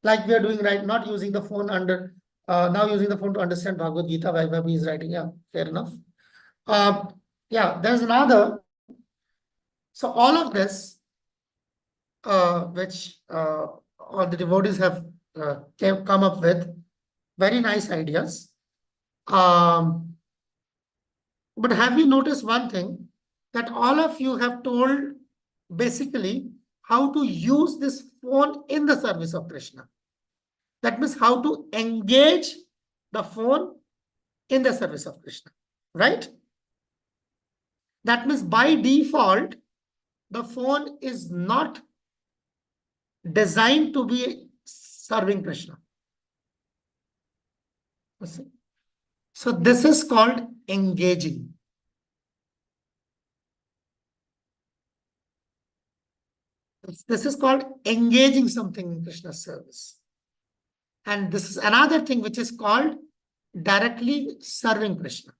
like we are doing right, not using the phone under now using the phone to understand Bhagavad Gita. Vaibhavi is writing. Yeah, fair enough. Yeah, there's another. So all of this, which all the devotees have come up with, very nice ideas. But have you noticed one thing, that all of you have told basically how to use this phone in the service of Krishna. That means how to engage the phone in the service of Krishna, right? That means by default, the phone is not designed to be serving Krishna. So this is called engaging. This is called engaging something in Krishna's service. And this is another thing which is called directly serving Krishna.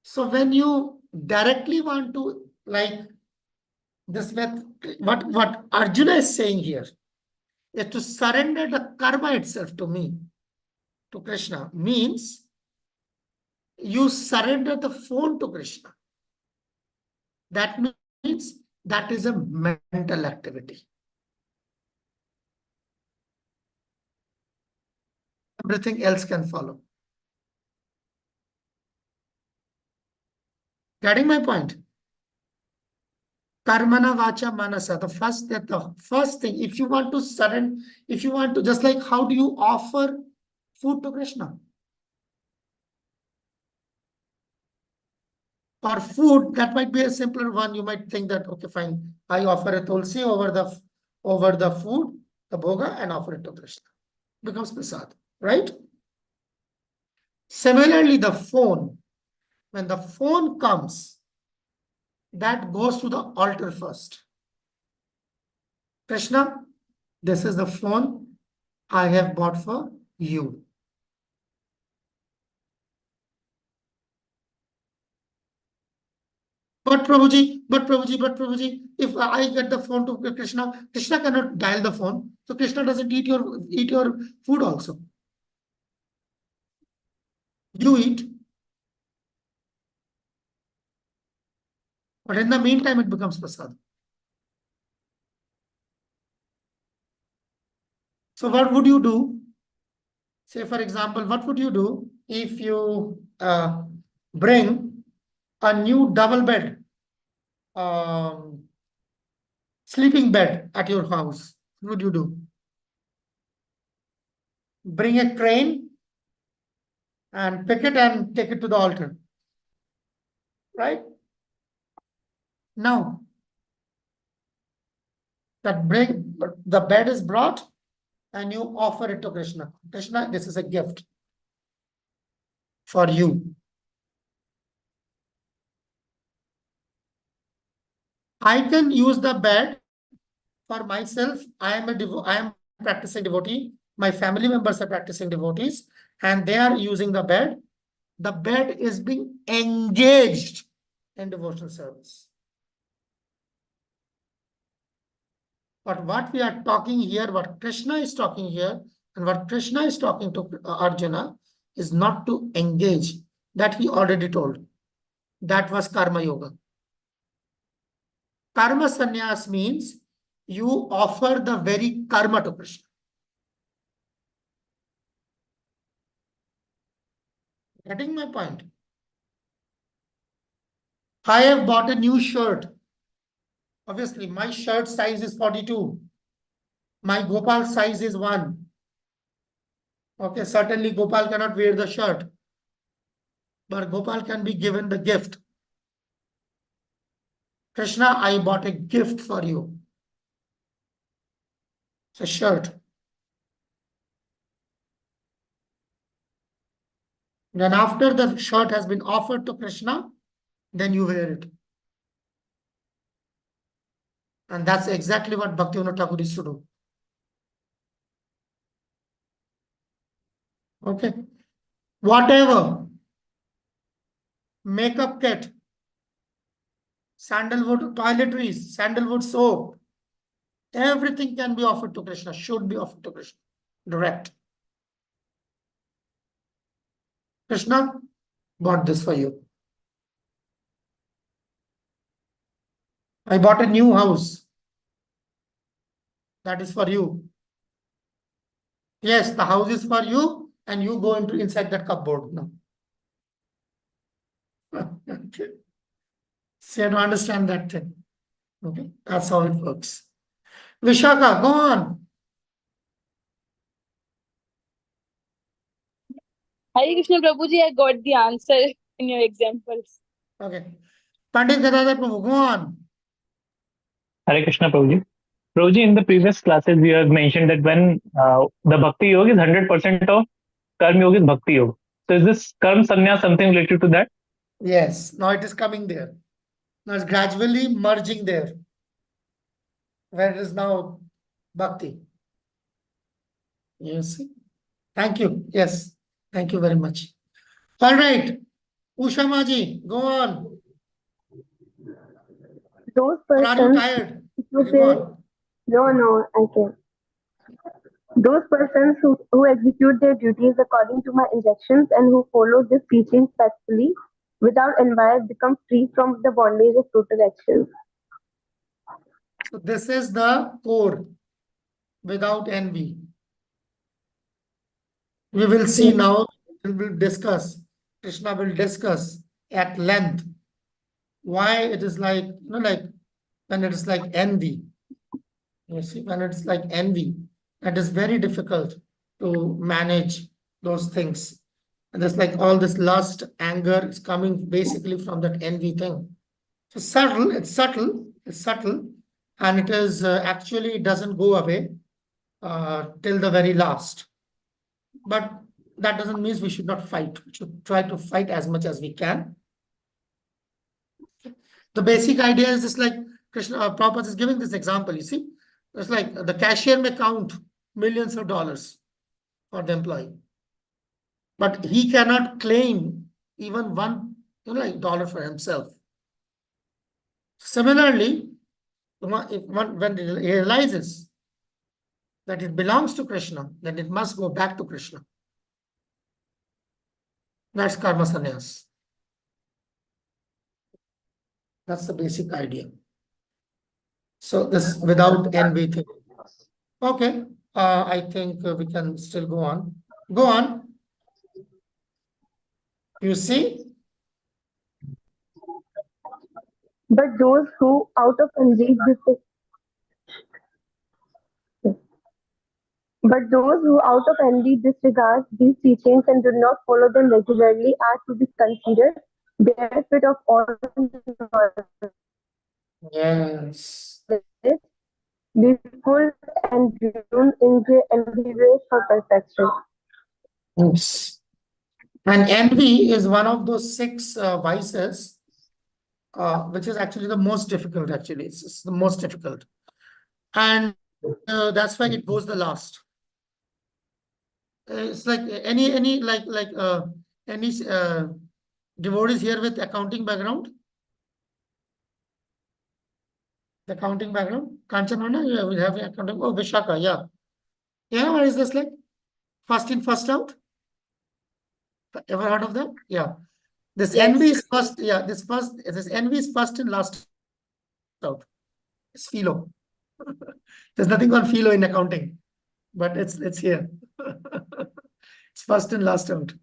So when you directly want to, like this, what Arjuna is saying here is to surrender the karma itself to me, to Krishna, means you surrender the phone to Krishna. That means that is a mental activity. Everything else can follow. Getting my point? Karmana vacha manasa. The first thing, if you want to surrender, if you want to, just like how do you offer food to Krishna? For food, that might be a simpler one. You might think that, okay, fine, I offer a tulsi over the food, the bhoga, and offer it to Krishna. Becomes prasad, right? Similarly, the phone, when the phone comes, that goes to the altar first. Krishna, this is the phone I have bought for you. But Prabhuji, if I get the phone to Krishna, Krishna cannot dial the phone. So Krishna doesn't eat your food also. You eat. But in the meantime, it becomes prasad. So what would you do? Say, for example, what would you do if you bring a new double bed, sleeping bed at your house? What would you do? Bring a crane and pick it and take it to the altar. Right? Now, the bed is brought and you offer it to Krishna. Krishna, this is a gift for you. I can use the bed for myself. I am practicing devotee. My family members are practicing devotees and they are using the bed. The bed is being engaged in devotional service. But what we are talking here, what Krishna is talking here, and what Krishna is talking to Arjuna is not to engage. That he already told. That was karma yoga. Karma sannyas means you offer the very karma to Krishna. Getting my point? I have bought a new shirt. Obviously, my shirt size is 42. My Gopal size is 1. Okay, certainly Gopal cannot wear the shirt. But Gopal can be given the gift. Krishna, I bought a gift for you. It's a shirt. Then after the shirt has been offered to Krishna, then you wear it. And that's exactly what Bhaktivinoda Thakur used to do. Okay. Whatever. Makeup kit. Sandalwood toiletries. Sandalwood soap. Everything can be offered to Krishna. Should be offered to Krishna. Direct. Krishna bought this for you. I bought a new house. That is for you. Yes, the house is for you and you go inside that cupboard now. Okay. So you have to understand that thing. Okay, that's how it works. Vishaka, go on. Hare Krishna Prabhuji, I got the answer in your examples. Okay. Pandit Gadadhar Prabhu, go on. Hare Krishna Prabhuji. Prabhuji, in the previous classes, we have mentioned that when the Bhakti Yoga is 100% of Karma Yoga is Bhakti Yoga. So is this Karma Sannyas something related to that? Yes, now it is coming there. Now it's gradually merging there. Where it is now Bhakti. You see? Thank you. Yes. Thank you very much. All right. Usha Maji, go on. Those Or are you persons tired? who Okay, go on. no, I can. Those persons who execute their duties according to my instructions and who follow this teaching faithfully without envy become free from the bondage of total actions. So this is the core without envy. We will see now, we will discuss, Krishna will discuss at length why it is like, like when it is like envy. You see, when it's like envy, it is very difficult to manage those things. And it's like all this lust, anger is coming basically from that envy thing. So it's subtle, and it is actually it doesn't go away till the very last. But that doesn't mean we should not fight. We should try to fight as much as we can. The basic idea is just like Krishna Prabhupada is giving this example, you see. It's like the cashier may count millions of dollars for the employee, but he cannot claim even $1 for himself. Similarly, if one, when it realizes that it belongs to Krishna, then it must go back to Krishna. That's karma sannyas. That's the basic idea. So this without envy thing. Okay, I think we can still go on. Go on. You see? But those who out of envy disregard these teachings and do not follow them regularly are to be considered bereft of all Yes. be full and doomed into envy for perfection. Yes. And envy is one of those six vices, which is actually the most difficult, actually. It's the most difficult. And that's why it goes the last. It's like any devotees here with accounting background? The accounting background? Kanchanwana, yeah, we have accounting. Oh, Vishaka, yeah. Yeah, what is this like? First in, first out? Ever heard of that? Yeah. This Yes. envy is first, yeah, this envy is first and last out. It's philo. There's nothing called philo in accounting, but it's here. It's first and last out.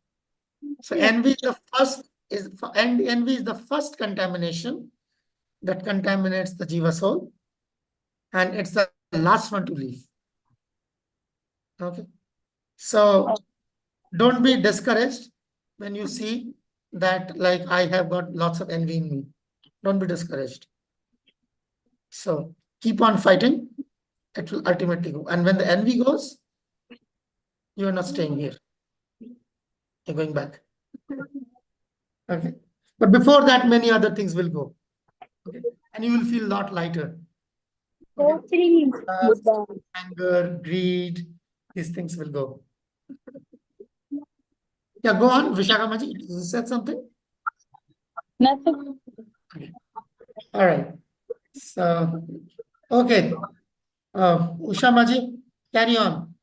So envy is the first and envy is the first contamination that contaminates the jiva soul, and it's the last one to leave. Okay. So don't be discouraged when you see that, like, I have got lots of envy in me. Don't be discouraged. So keep on fighting. It will ultimately go. And when the envy goes, you are not staying here. You're going back. Okay. But before that, many other things will go. Okay. And you will feel a lot lighter. Okay. Anger, greed, these things will go. Yeah, go on, Vishaka Maji. You said something? Nothing. Okay. All right. So, okay. Usha Maji, carry on.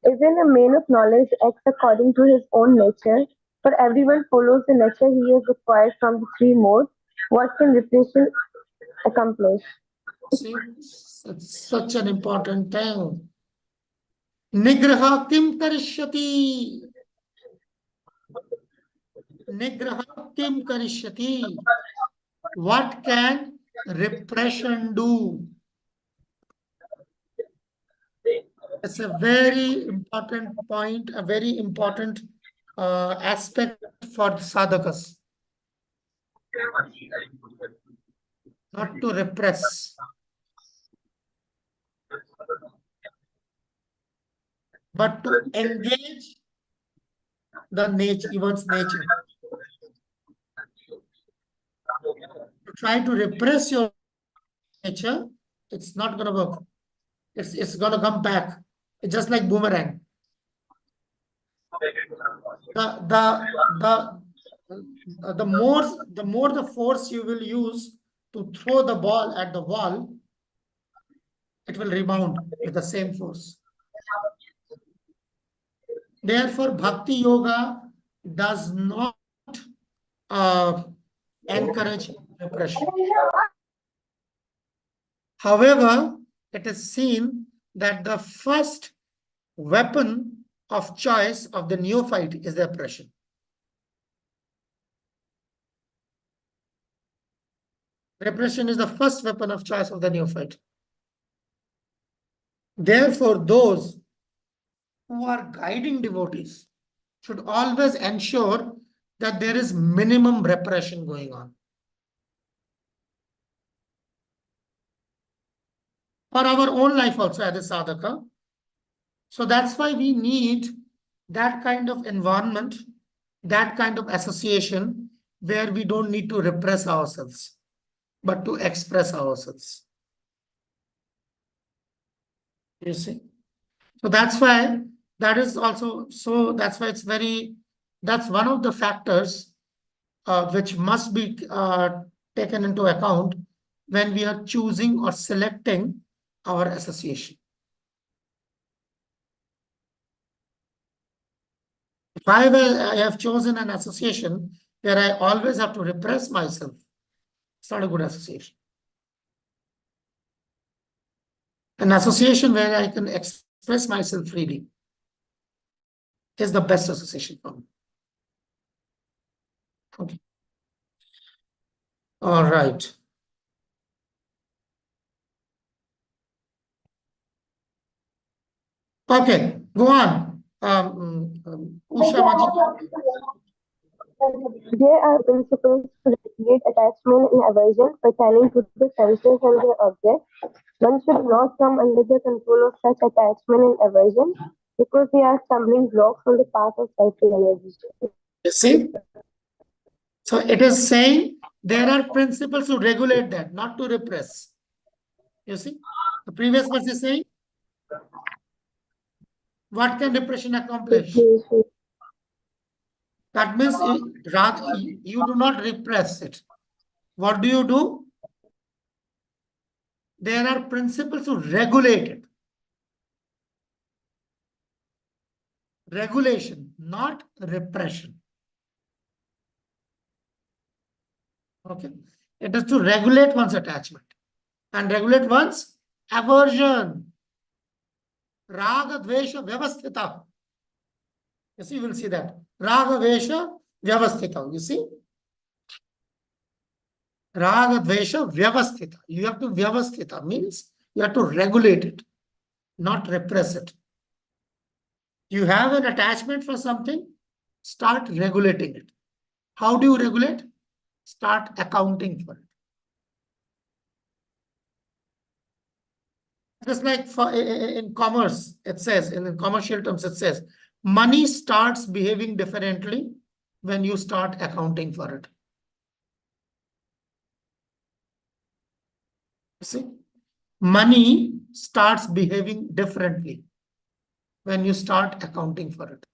Isn't a man of knowledge acts according to his own nature? For everyone follows the nature he is required from the three modes. What can repression accomplish? See, it's such an important thing. Nigraha kim karishyati? Nigraha kim karishyati? What can repression do? It's a very important point, a very important aspect for sadhakas. Not to repress, but to engage the nature, one's nature. To try to repress your nature, it's not going to work. It's going to come back. It's just like boomerang. The more the force you will use to throw the ball at the wall, it will rebound with the same force. Therefore, Bhakti Yoga does not encourage repression. However, it is seen that the first weapon of choice of the neophyte is the oppression. Repression is the first weapon of choice of the neophyte. Therefore, those who are guiding devotees should always ensure that there is minimum repression going on. For our own life also as a sadhaka. So that's why we need that kind of environment, that kind of association where we don't need to repress ourselves, but to express ourselves. You see? So that's why that is also, so that's why it's very, that's one of the factors which must be taken into account when we are choosing or selecting our association. If I have chosen an association where I always have to repress myself, it's not a good association. An association where I can express myself freely is the best association for me. Okay. All right. Okay, go on. Usha Maji. There are principles to regulate attachment and aversion pertaining to the senses and their objects. One should not come under the control of such attachment and aversion because they are stumbling blocks on the path of self-realization. You see? So it is saying there are principles to regulate that, not to repress. You see? The previous verse is saying, what can repression accomplish? That means you do not repress it. What do? There are principles to regulate it. Regulation, not repression. Okay. It is to regulate one's attachment and regulate one's aversion. Raga, dvesha, vyavasthita. You see, you will see that. Raga, dvesha, vyavasthita. You see? Raga, dvesha, vyavasthita. You have to vyavasthita means you have to regulate it, not repress it. You have an attachment for something, start regulating it. How do you regulate? Start accounting for it. Just like in commerce, it says, in commercial terms, it says, money starts behaving differently when you start accounting for it. See, money starts behaving differently when you start accounting for it.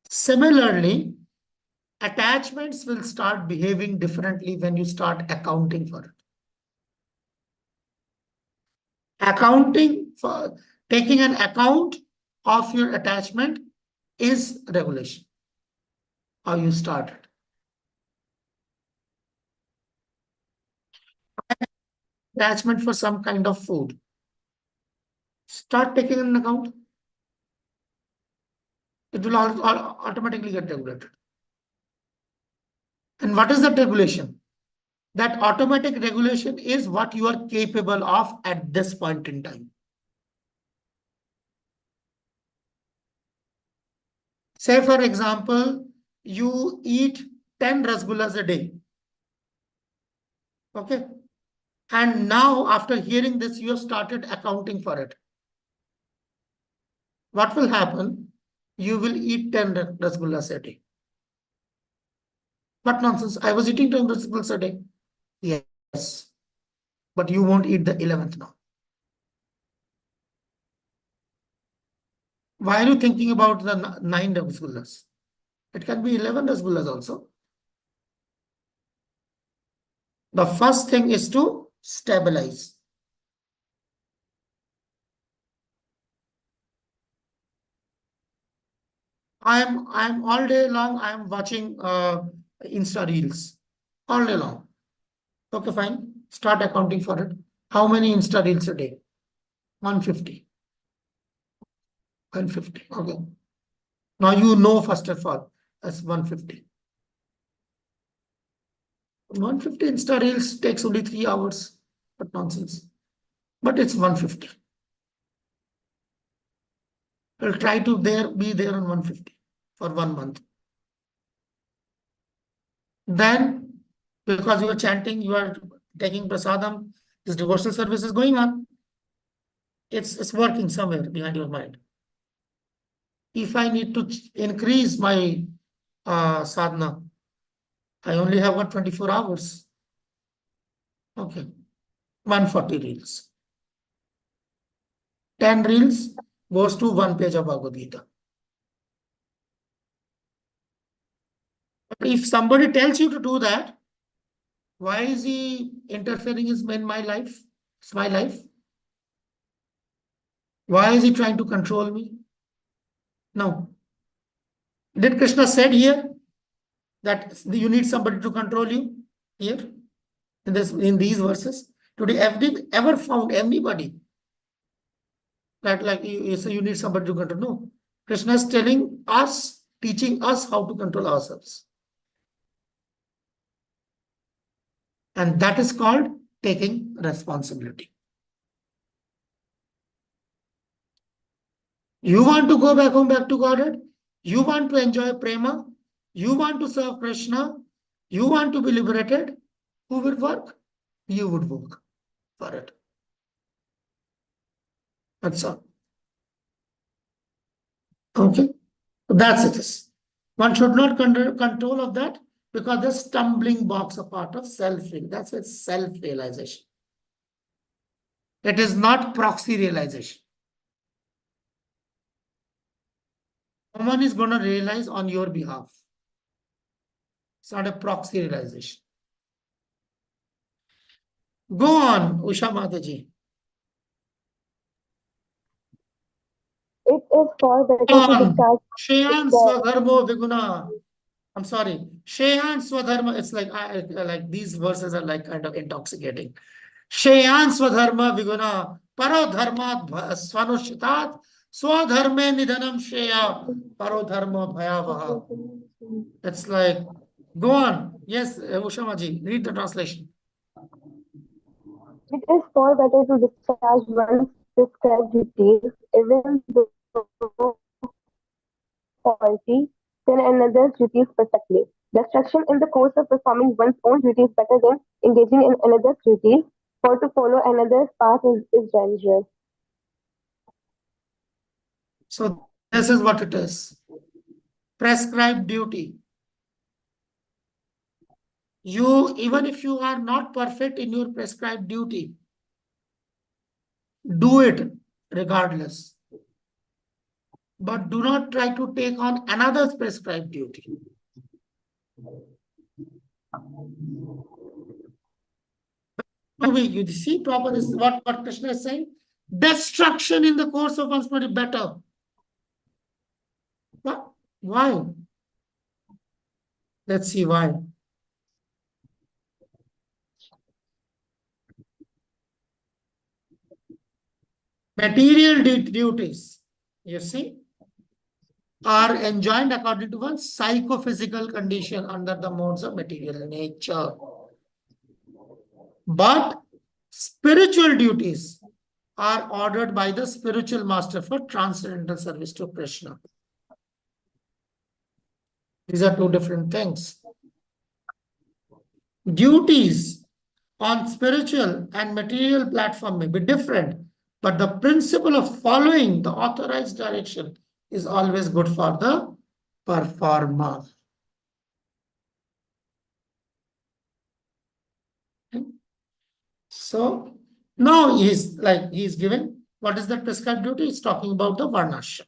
Similarly, attachments will start behaving differently when you start accounting for it. Accounting for taking an account of your attachment is regulation. How you start it. Attachment for some kind of food. Start taking an account. It will automatically get regulated. And what is that regulation? That automatic regulation is what you are capable of at this point in time. Say, for example, you eat 10 rasgullas a day. Okay. And now, after hearing this, you have started accounting for it. What will happen? You will eat 10 rasgullas a day. What nonsense? I was eating 10 rasgullas a day. Yes. But you won't eat the 11th now. Why are you thinking about the 9 rasgullas? It can be 11 rasgullas also. The first thing is to stabilize. I'm all day long, I'm watching Insta Reels. All day long. Okay, fine. Start accounting for it. How many Insta Reels a day? 150. 150. Okay. Now you know, first of all, that's 150. 150 Insta Reels takes only 3 hours. But nonsense. But it's 150. I'll try to be there on 150 for 1 month. Then, because you are chanting, you are taking prasadam, this devotional service is going on. It's working somewhere behind your mind. If I need to increase my sadhana, I only have got 24 hours. Okay. 140 reels. 10 reels goes to 1 page of Bhagavad Gita. If somebody tells you to do that, why is he interfering in my life? It's my life. Why is he trying to control me? No. Did Krishna said here that you need somebody to control you? Here in these verses, today ever found anybody that like you say you need somebody to control? No. Krishna is telling us, teaching us how to control ourselves. And that is called taking responsibility. You want to go back home, back to Godhead? You want to enjoy prema? You want to serve Krishna? You want to be liberated? Who will work? You would work for it. That's all. Okay? That's it. One should not control of that because the stumbling blocks are part of self-realization. That's what self-realization. It is not proxy realization. Someone is going to realize on your behalf. It's not a proxy realization. Go on, Usha Mataji. It is far better to On. discharge Shayan the Swadharmo Viguna. I'm sorry. Shayan Swadharma. It's like like these verses are like kind of intoxicating. Shayan Swadharma Viguna. Paro Dharma Swanushitat. Swadharme Nidhanam Shaya. Paro Dharma Bhayavaha. It's like, go on. Yes, Ushamaji, read the translation. It is far better to discharge one's prescribed duties, even though faulty, than another's duties perfectly. Destruction in the course of performing one's own duty is better than engaging in another's duties, for to follow another's path is dangerous. So this is what it is. Prescribed duty. You, even if you are not perfect in your prescribed duty, do it regardless. But do not try to take on another's prescribed duty. You see, proper is what Krishna is saying. Destruction in the course of one's body better. But why? Let's see why. Material duties, you see, are enjoined according to one's psychophysical condition under the modes of material nature. But spiritual duties are ordered by the spiritual master for transcendental service to Krishna. These are two different things. Duties on spiritual and material platform may be different, but the principle of following the authorized direction is always good for the performer. So now he's given what is the prescribed duty? He's talking about the varnashram.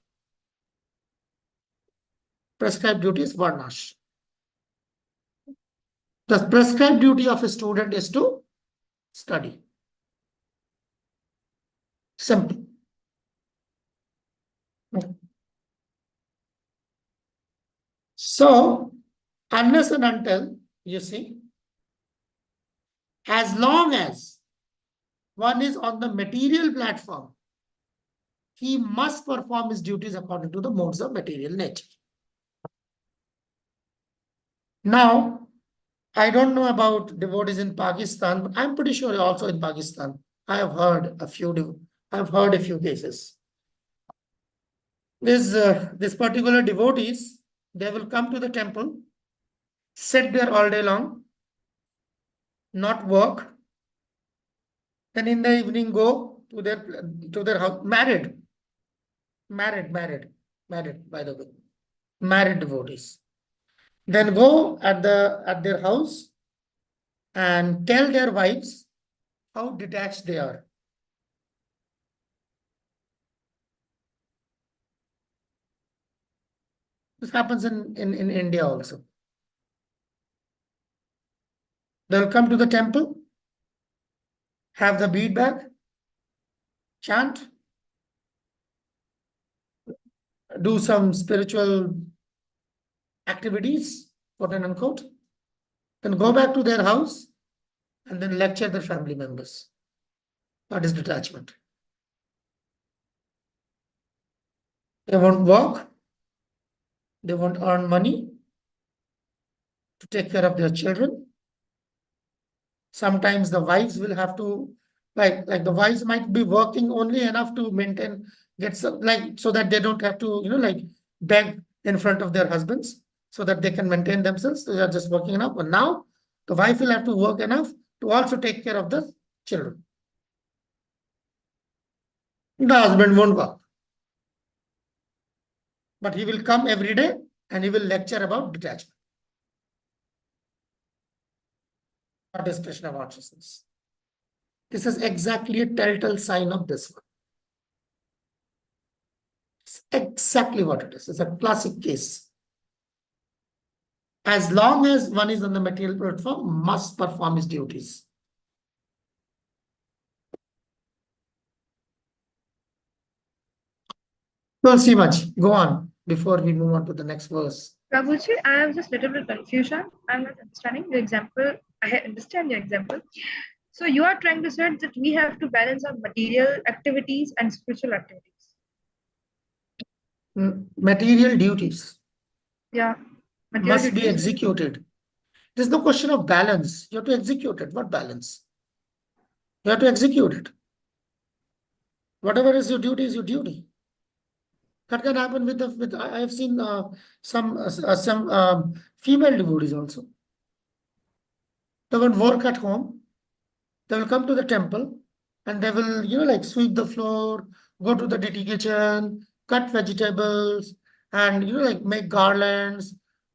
Prescribed duty is varnashram. The prescribed duty of a student is to study. Simple. So, unless and until, you see, as long as one is on the material platform, he must perform his duties according to the modes of material nature. Now, I don't know about devotees in Pakistan, but I'm pretty sure also in Pakistan. I have heard a few cases. This particular devotees, they will come to the temple, sit there all day long, not work, then in the evening go to their house, married, by the way, married devotees. Then go at their house and tell their wives how detached they are. This happens in India also. They'll come to the temple, have the bead bag, chant, do some spiritual activities, quote and unquote, then go back to their house and then lecture their family members. That is detachment. They won't work, they won't earn money to take care of their children. Sometimes the wives will have to, like the wives might be working only enough to maintain, get some, like, so that they don't have to, like beg in front of their husbands so that they can maintain themselves. They are just working enough. But now the wife will have to work enough to also take care of the children. The husband won't work, but he will come every day and he will lecture about detachment. What is Krishna consciousness? This is exactly a telltale sign of this one. It's exactly what it is. It's a classic case. As long as one is on the material platform, must perform his duties. Don't see much. Go on before we move on to the next verse. Prabhuji, I have just a little bit confusion. I'm not understanding your example. I understand your example. So you are trying to say that we have to balance our material activities and spiritual activities. Material duties. Yeah. Must be executed. There's no question of balance. You have to execute it. What balance? You have to execute it. Whatever is your duty is your duty. That can happen with I have seen some female devotees also. They won't work at home. They will come to the temple and they will, like sweep the floor, go to the dirty kitchen, cut vegetables, and, like make garlands.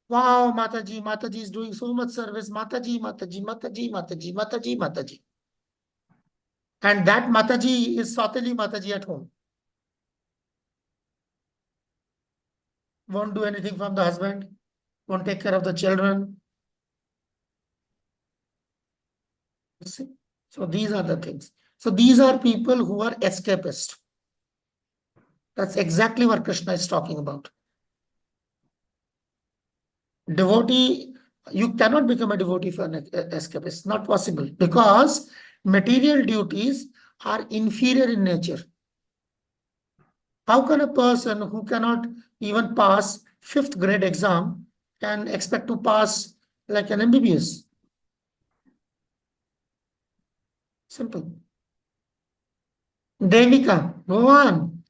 Wow, Mataji, Mataji is doing so much service. Mataji, Mataji, Mataji, Mataji, Mataji, Mataji. And that Mataji is Sautali Mataji at home. Won't do anything from the husband, won't take care of the children. So these are the things. So these are people who are escapist. That's exactly what Krishna is talking about. Devotee, you cannot become a devotee for an escapist. It's not possible because material duties are inferior in nature. How can a person who cannot even pass 5th grade exam can expect to pass like an MBBS? Simple. Devika, go on.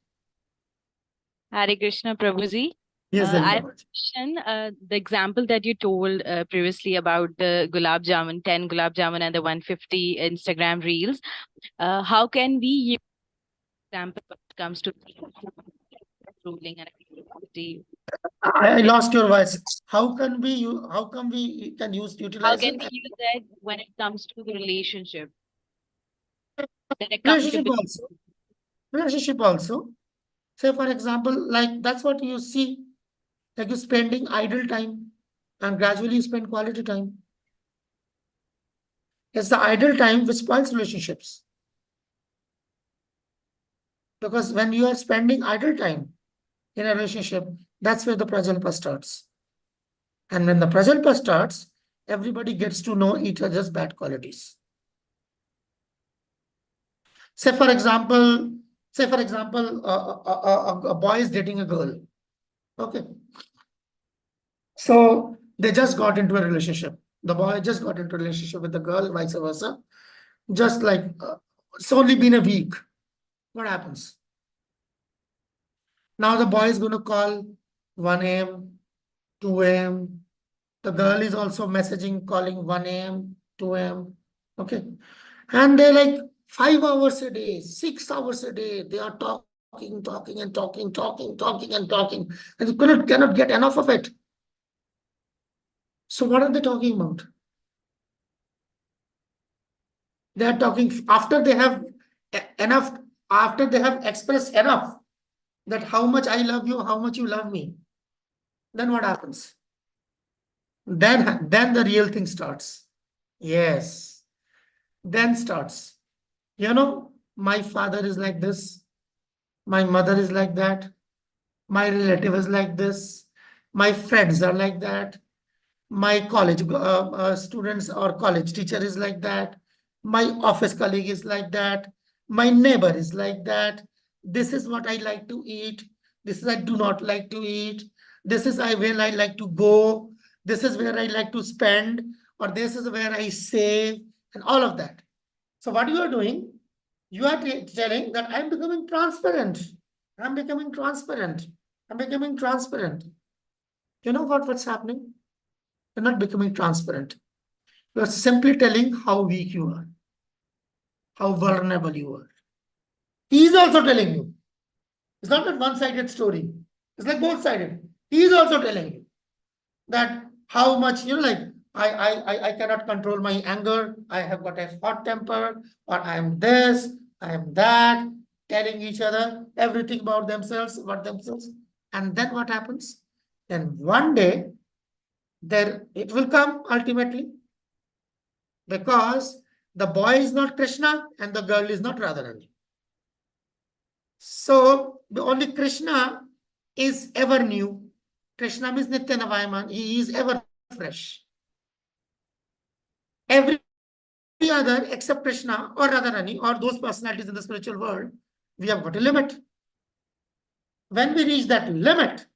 Hare Krishna, Prabhuji. Yes, I have a question. The example that you told previously about the gulab jamun, 10 gulab jamun and the 150 Instagram reels. How can we use example when it comes to ruling and activity? I lost your voice. How can we can utilize How can it? we use that when it comes to the relationship? Relationship also. Say, for example, like that's what you see, like you're spending idle time and gradually you spend quality time. It's the idle time which spoils relationships. Because when you are spending idle time in a relationship, that's where the prajalpa starts. And when the prajalpa starts, everybody gets to know each other's bad qualities. Say, for example, a boy is dating a girl. Okay. So they just got into a relationship. The boy just got into a relationship with the girl, vice versa. Just like it's only been a week. What happens? Now the boy is going to call 1 a.m., 2 a.m. The girl is also messaging, calling 1 a.m., 2 a.m. Okay. And they're like 5 hours a day, 6 hours a day. They are talking. And you cannot get enough of it. So what are they talking about? They are talking after they have enough, after they have expressed enough that how much I love you, how much you love me. Then what happens? Then the real thing starts. Yes. Then starts. You know, my father is like this. My mother is like that. My relative is like this. My friends are like that. My college students or college teacher is like that. My office colleague is like that. My neighbor is like that. This is what I like to eat. This is I do not like to eat. This is where I like to go. This is where I like to spend, or this is where I save, and all of that. So what you are doing, you are telling that I'm becoming transparent. I'm becoming transparent. I'm becoming transparent. You know what's happening? You're not becoming transparent. You're simply telling how weak you are, how vulnerable you are. He is also telling you. It's not a one-sided story. It's like both-sided. He is also telling you that how much, like, I cannot control my anger. I have got a hot temper, or I am this, I am that, telling each other everything about themselves, And then what happens? Then one day, there it will come ultimately, because the boy is not Krishna and the girl is not Radharani. So the only Krishna is ever new. Krishna means Nitya Navayaman. He is ever fresh. Every other except Krishna or Radharani or those personalities in the spiritual world, we have got a limit. When we reach that limit,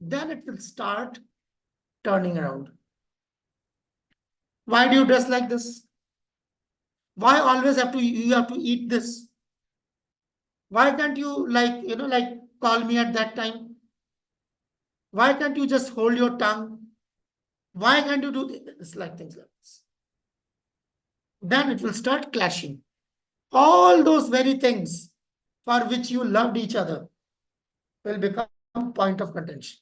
then it will start turning around. Why do you dress like this? Why always you have to eat this? Why can't you like call me at that time? Why can't you just hold your tongue? Why can't you do this? It's like things like this. Then it will start clashing. All those very things for which you loved each other will become point of contention.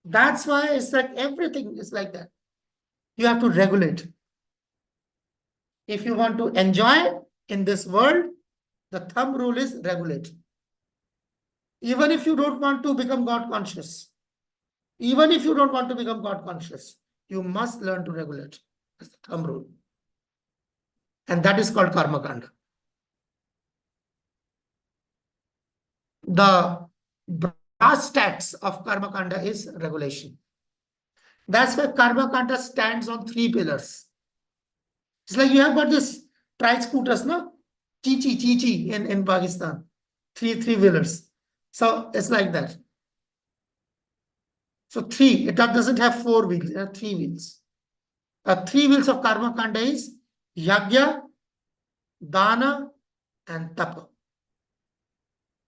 That's why it's like everything is like that. You have to regulate. If you want to enjoy in this world, the thumb rule is regulate. Even if you don't want to become God conscious, you must learn to regulate. That's the thumb rule. And that is called karma kanda. The brass tacks of karma kanda is regulation. That's why karma kanda stands on 3 pillars. It's like you have got this tri-scooters, no? Chichi in Pakistan. Three wheelers. So it's like that. So 3, it doesn't have 4 wheels, it has 3 wheels. 3 wheels of karma kanda is yagya, dana, and tapa.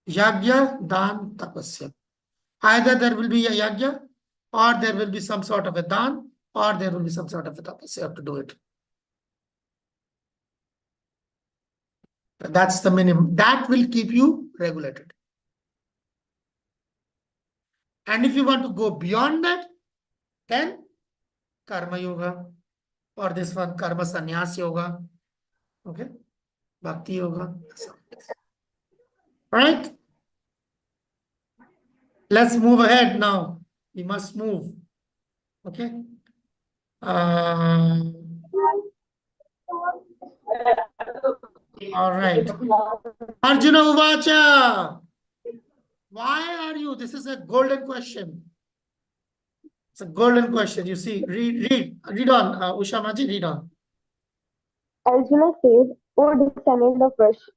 Yagya, dan, tapasya. Either there will be a yagya, or there will be some sort of a dan, or there will be some sort of a tapasya. You have to do it. That's the minimum. That will keep you regulated. And if you want to go beyond that, then karma yoga, or this one karma sannyas yoga, okay, bhakti yoga. All right. Let's move ahead now. We must move. Okay. All right. Arjuna Uvacha. Why are you? This is a golden question. It's a golden question. You see, read on. Usha Maji, read on. Arjuna says, O descendant of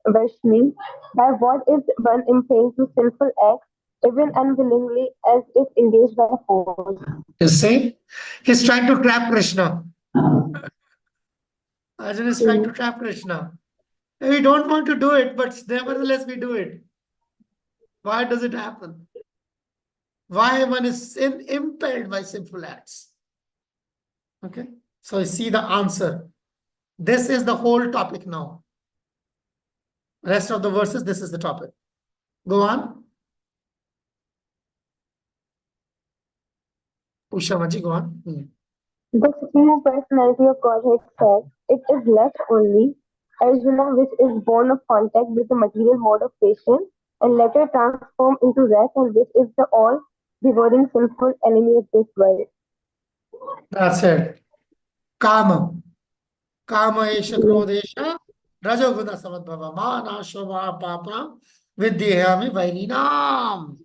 Vashni, by what is one impelled to sinful acts, even unwillingly, as if engaged by force? You see, he's trying to trap Krishna. Arjuna is trying to trap Krishna. We don't want to do it, but nevertheless we do it. Why does it happen? Why one is impelled by sinful acts? Okay, so you see the answer. This is the whole topic now. Rest of the verses, this is the topic. Go on. Usha Maji, go on. The Supreme Personality of Godhead said, it is left only, Arjuna, which is born of contact with the material mode of passion, and later transformed into rest, and which is the all devouring sinful enemy of this world. That's it. Kama. Kama esha krodesha rajoguna samadbhava mana shobha papa vidyami vairinam.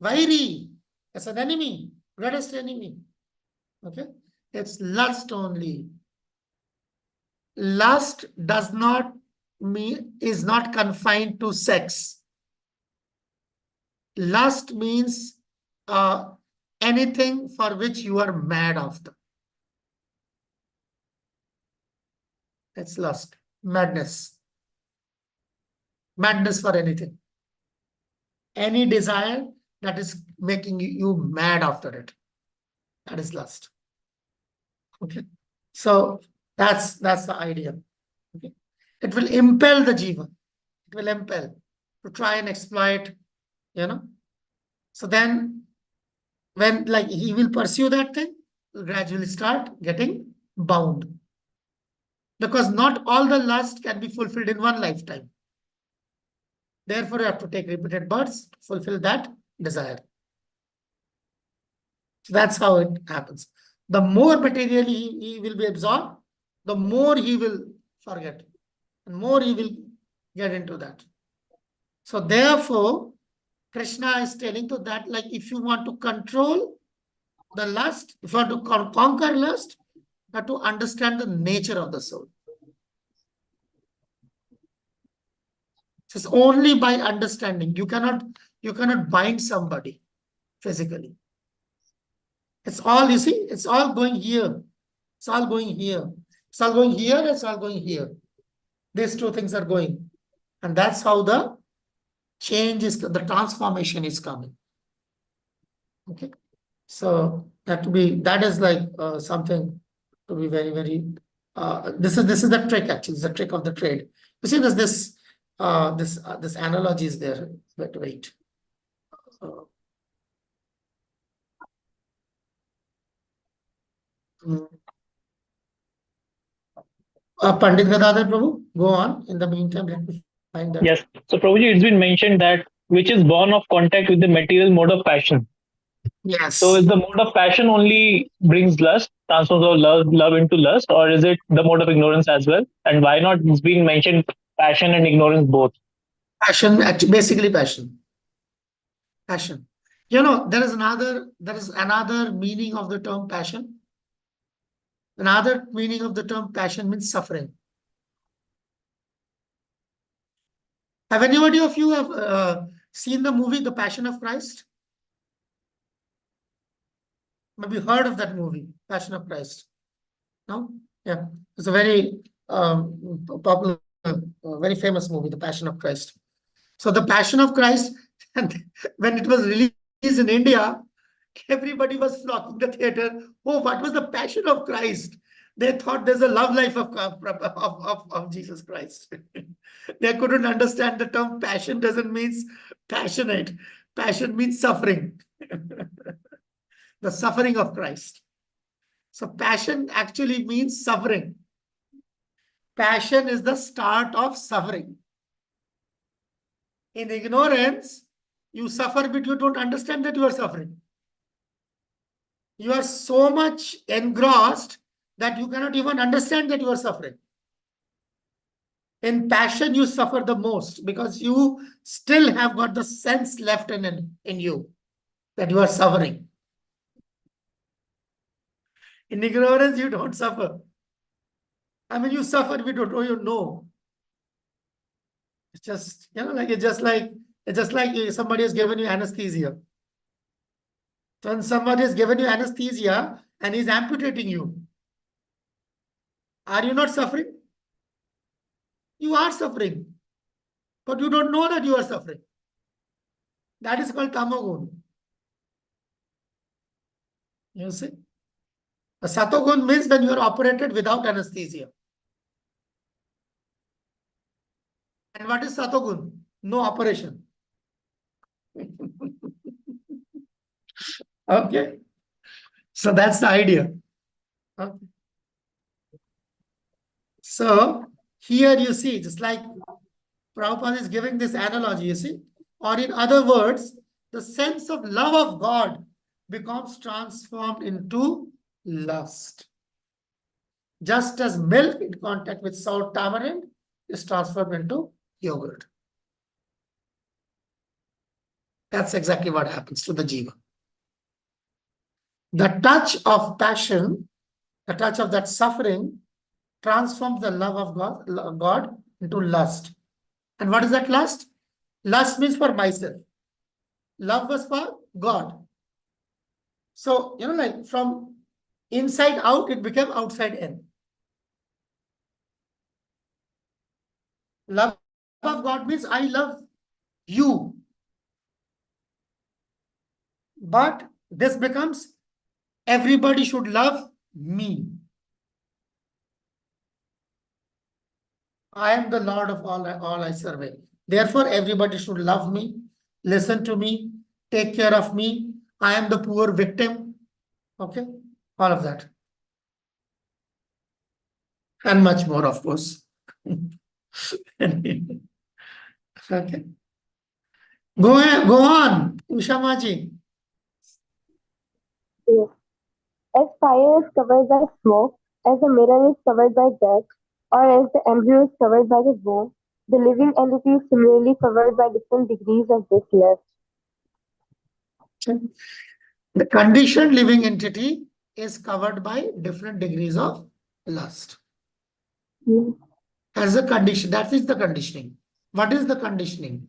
Vairi. It's an enemy. Greatest enemy. Okay. It's lust only. Lust does not mean, is not confined to sex. Lust means anything for which you are mad after. It's lust, madness. Madness for anything. Any desire that is making you mad after it. That is lust. Okay. So that's the idea. Okay. It will impel the jiva. It will impel to try and exploit, you know. So then when like he will pursue that thing, will gradually start getting bound. Because not all the lust can be fulfilled in one lifetime. Therefore, you have to take repeated births to fulfill that desire. So that's how it happens. The more material he will be absorbed, the more he will forget. And more he will get into that. So therefore, Krishna is telling to that, like if you want to control the lust, if you want to conquer lust, you have to understand the nature of the soul. It's only by understanding. You cannot bind somebody physically. It's all, you see, it's all going here. It's all going here. It's all going here, it's all going here. These two things are going. And that's how the change is, the transformation is coming. Okay. So that is like something to be very, very, this is the trick actually, it's the trick of the trade. You see this analogy is there. Wait. Pandit Gadadhar Prabhu, go on. In the meantime, let me find that. Yes. So Prabhuji, it's been mentioned that which is born of contact with the material mode of passion. Yes. So is the mode of passion only brings lust, transforms our love into lust, or is it the mode of ignorance as well? And why not? It's been mentioned passion and ignorance both. Passion, basically passion. Passion. You know, there is another meaning of the term passion. Another meaning of the term passion means suffering. Have anybody of you have seen the movie The Passion of Christ? Maybe heard of that movie, Passion of Christ. No? Yeah. It's a very popular, very famous movie, The Passion of Christ. So The Passion of Christ, when it was released in India, everybody was flocking the theater. Oh, what was the Passion of Christ? They thought there's a love life of Jesus Christ. They couldn't understand the term passion doesn't mean passionate. Passion means suffering. The suffering of Christ. So passion actually means suffering. Passion is the start of suffering. In ignorance, you suffer, but you don't understand that you are suffering. You are so much engrossed that you cannot even understand that you are suffering. In passion, you suffer the most because you still have got the sense left in you that you are suffering. In ignorance, you don't suffer. I mean, you suffer, we don't know, you know. It's just, it's just like somebody has given you anesthesia. So when somebody has given you anesthesia and is amputating you, are you not suffering? You are suffering, but you don't know that you are suffering. That is called tamagun. You see? A satogun means when you are operated without anesthesia. And what is satogun? No operation. Okay. So that's the idea. Okay. So here you see, just like Prabhupada is giving this analogy, you see, or in other words, the sense of love of God becomes transformed into lust. Just as milk in contact with sour tamarind is transformed into yogurt. That's exactly what happens to the jiva. The touch of passion, the touch of that suffering, transforms the love of God into lust. And what is that lust? Lust means for myself. Love was for God. So, like from inside out, it became outside in. Love of God means I love you. But this becomes everybody should love me. I am the Lord of all I serve. Therefore, everybody should love me, listen to me, take care of me. I am the poor victim. Okay, all of that. And much more, of course. Okay. Go on, Ushamaji. Yes. As fire is covered by smoke, as a mirror is covered by dust, or as the embryo is covered by the womb, the living entity is similarly covered by different degrees of this lust. The conditioned living entity is covered by different degrees of lust. As a condition, that is the conditioning. What is the conditioning?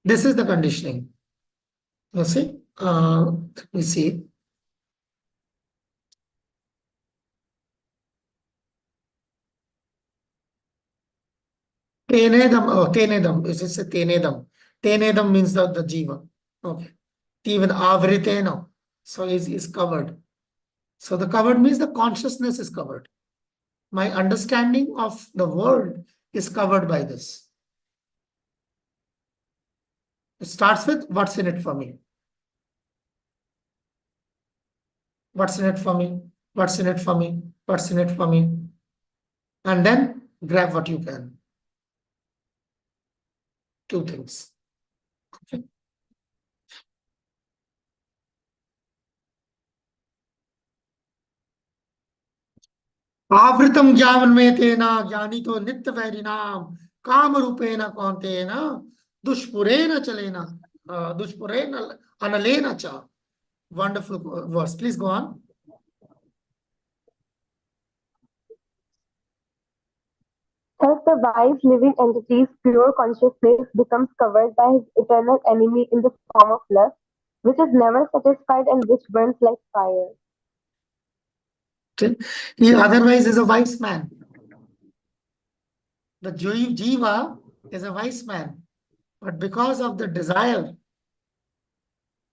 This is the conditioning. You see? Let me see. Tenedam. Is this a tenedam? Tenedam means the jiva. Okay. Even avritena. So is covered. So the covered means the consciousness is covered. My understanding of the world is covered by this. It starts with what's in it for me. What's in it for me? What's in it for me? What's in it for me? And then grab what you can. Two things. Okay. आवृतम ज्ञानमेतेन ज्ञानितो नित्य वैरिणाम काम रूपेण कौन्तेन दुष्पुरेण चलेन दुष्पुरेण अनलेन च. Wonderful verse. Please go on. Thus, the wise living entity's pure consciousness becomes covered by his eternal enemy in the form of lust, which is never satisfied and which burns like fire. He otherwise is a wise man. The jiva is a wise man, but because of the desire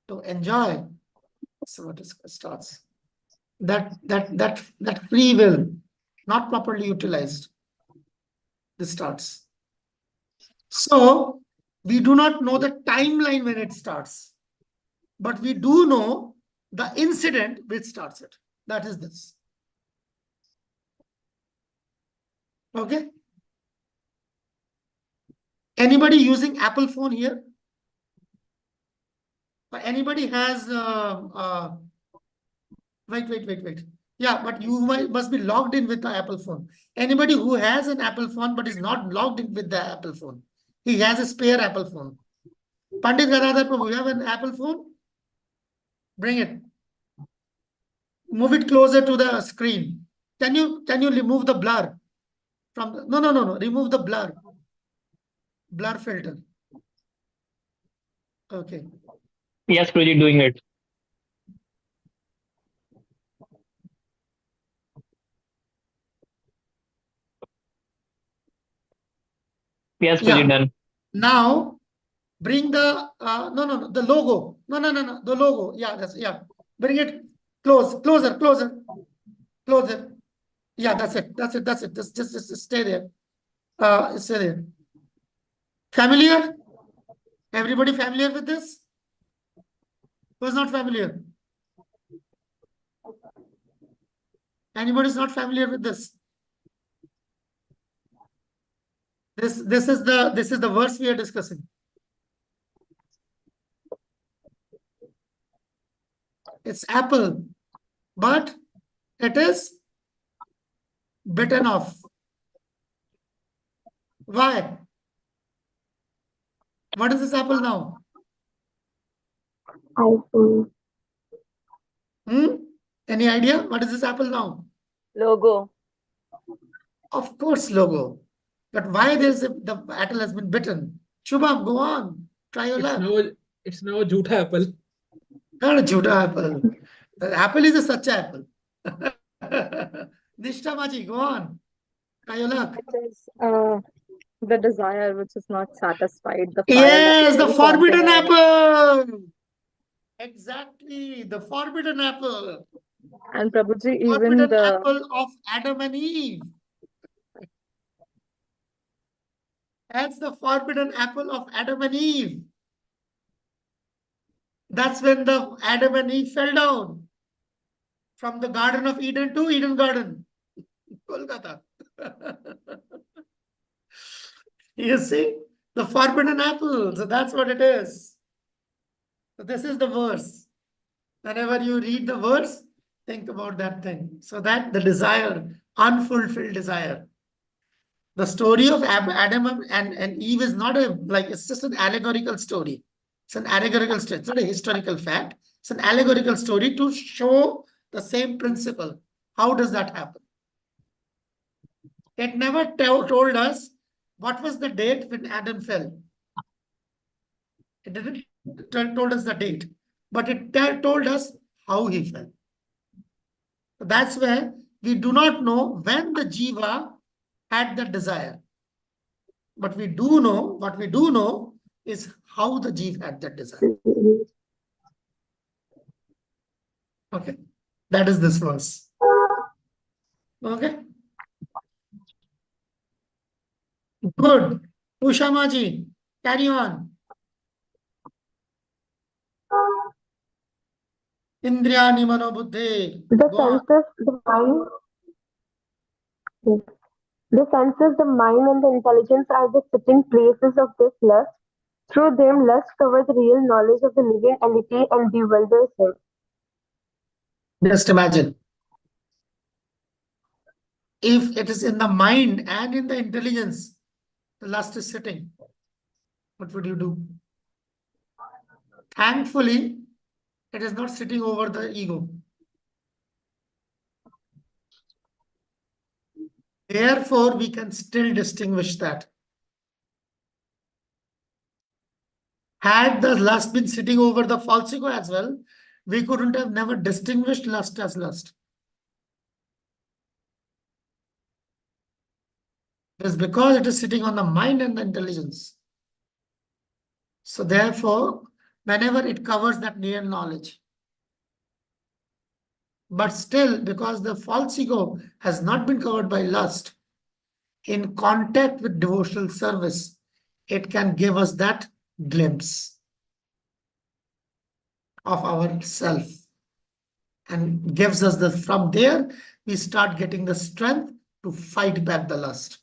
to enjoy, so what starts that free will not properly utilized. This starts. So we do not know the timeline when it starts, but we do know the incident which starts it. That is this. Okay. Anybody using Apple phone here? Anybody has wait. Yeah, but you must be logged in with the Apple phone. Anybody who has an Apple phone but is not logged in with the Apple phone, he has a spare Apple phone. Pandit Gadadhar Prabhu, you have an Apple phone? Bring it. Move it closer to the screen. Can you remove the blur from the, no. Remove the blur filter. Okay. Yes, Prabhuji, doing it. Yes, Prabhuji, done. Now bring the the logo. No, the logo. Yeah. Bring it closer. Yeah, that's it. Just stay there. Stay there. Familiar? Everybody familiar with this? Who's not familiar? Anybody is not familiar with this? This is the verse we are discussing. It's apple, but it is bitten off. Why? What is this apple now? iPhone. Any idea? What is this apple now? Logo. Of course, logo. But why the apple has been bitten? Shubham, go on. Try your luck. It's now a Jhootha apple. Not a Jhootha apple. The apple is a sacha apple. Nishta Maji, go on. Try your luck. It is the desire which is not satisfied, the fire Yes, the that forbidden apple. Exactly, the forbidden apple. And Prabhuji, even Forbidden the apple of Adam and Eve. That's the forbidden apple of Adam and Eve. That's when the Adam and Eve fell down from the Garden of Eden to Eden Garden, Kolkata. You see, the forbidden apple. So that's what it is. So this is the verse. Whenever you read the verse, think about that thing. So that the desire, unfulfilled desire. The story of Adam and Eve is not it's just an allegorical story. It's an allegorical story. It's not a historical fact. It's an allegorical story to show the same principle. How does that happen? It never told us what was the date when Adam fell. It didn't told us the date, but it told us how he fell. That's where we do not know when the jiva had the desire. But we do know, what we do know is how the jiva had that desire. Okay, that is this verse. Okay. Good. Ushamaji, carry on. Indriyani manobuddhe. The senses, the mind. Yes. The senses, the mind, and the intelligence are the sitting places of this lust. Through them, lust covers the real knowledge of the living entity and bewilders him. Just imagine. If it is in the mind and in the intelligence, the lust is sitting, what would you do? Thankfully, it is not sitting over the ego. Therefore, we can still distinguish that. Had the lust been sitting over the false ego as well, we couldn't have never distinguished lust as lust. It is because it is sitting on the mind and the intelligence. So therefore, whenever it covers that real knowledge. But still, because the false ego has not been covered by lust, in contact with devotional service, it can give us that glimpse of ourself and gives us from there, we start getting the strength to fight back the lust.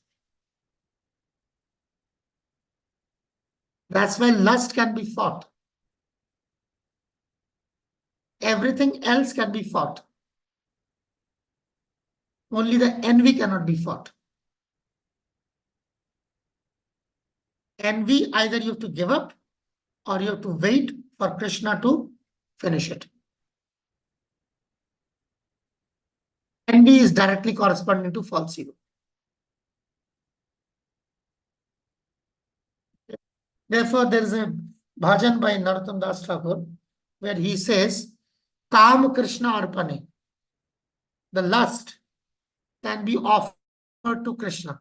That's why lust can be fought. Everything else can be fought. Only the envy cannot be fought. Envy, either you have to give up or you have to wait for Krishna to finish it. Envy is directly corresponding to false ego. Therefore, there is a bhajan by Narottam Das Thakur where he says, Kam Krishna Arpane. The lust can be offered to Krishna.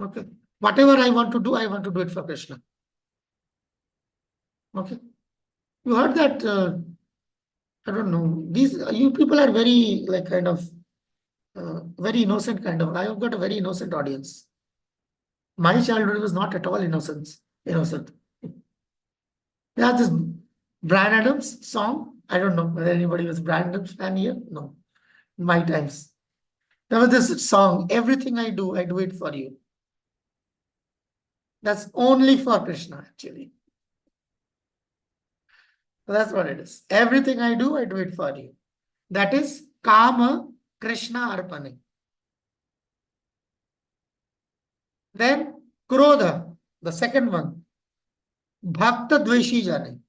Okay. Whatever I want to do it for Krishna. Okay. You heard that, I don't know, you people are very very innocent kind of. I have got a very innocent audience. My childhood was not at all innocent. Yeah, this Bryan Adams song. I don't know whether anybody was Bryan Adams fan here. No. In my times. There was this song, everything I do it for you. That's only for Krishna, actually. That's what it is. Everything I do it for you. That is Kama Krishna Arpane. Then Krodha, the second one. Bhakta Dveshi Jane.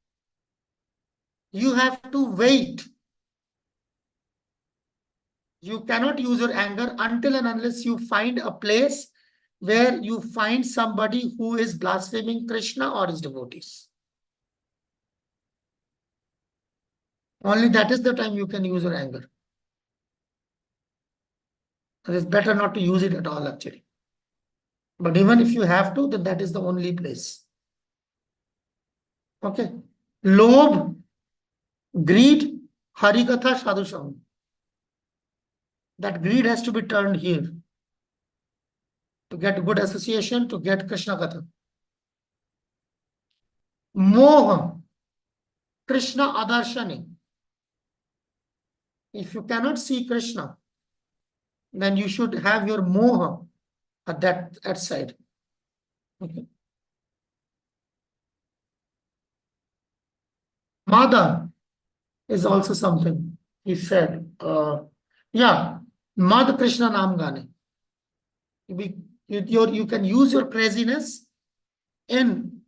You have to wait. You cannot use your anger until and unless you find a place where you find somebody who is blaspheming Krishna or his devotees. Only that is the time you can use your anger. It is better not to use it at all, actually. But even if you have to, then that is the only place. Okay. Lobh, greed, Harikatha, Sadhusham. That greed has to be turned here. To get good association, to get Krishna Katha. Moha, Krishna Adarshani. If you cannot see Krishna, then you should have your moha at that side. Okay. Mada is also something. He said, yeah, Mad Krishna Nam Gane. You can use your craziness in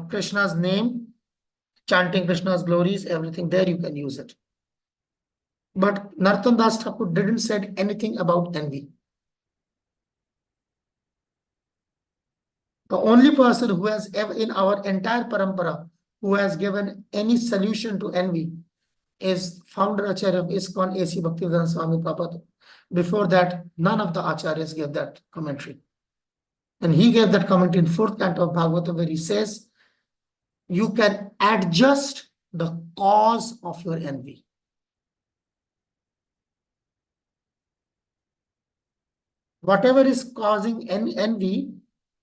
Krishna's name, chanting Krishna's glories, everything there you can use it. But Narottam Das Thakur didn't say anything about envy. The only person who has ever in our entire parampara who has given any solution to envy is founder Acharya of ISKCON A.C. Bhaktivedanta Swami Prabhupada. Before that, none of the Acharyas gave that commentary. And he gave that commentary in 4th canto of Bhagavatam where he says, you can adjust the cause of your envy. Whatever is causing envy,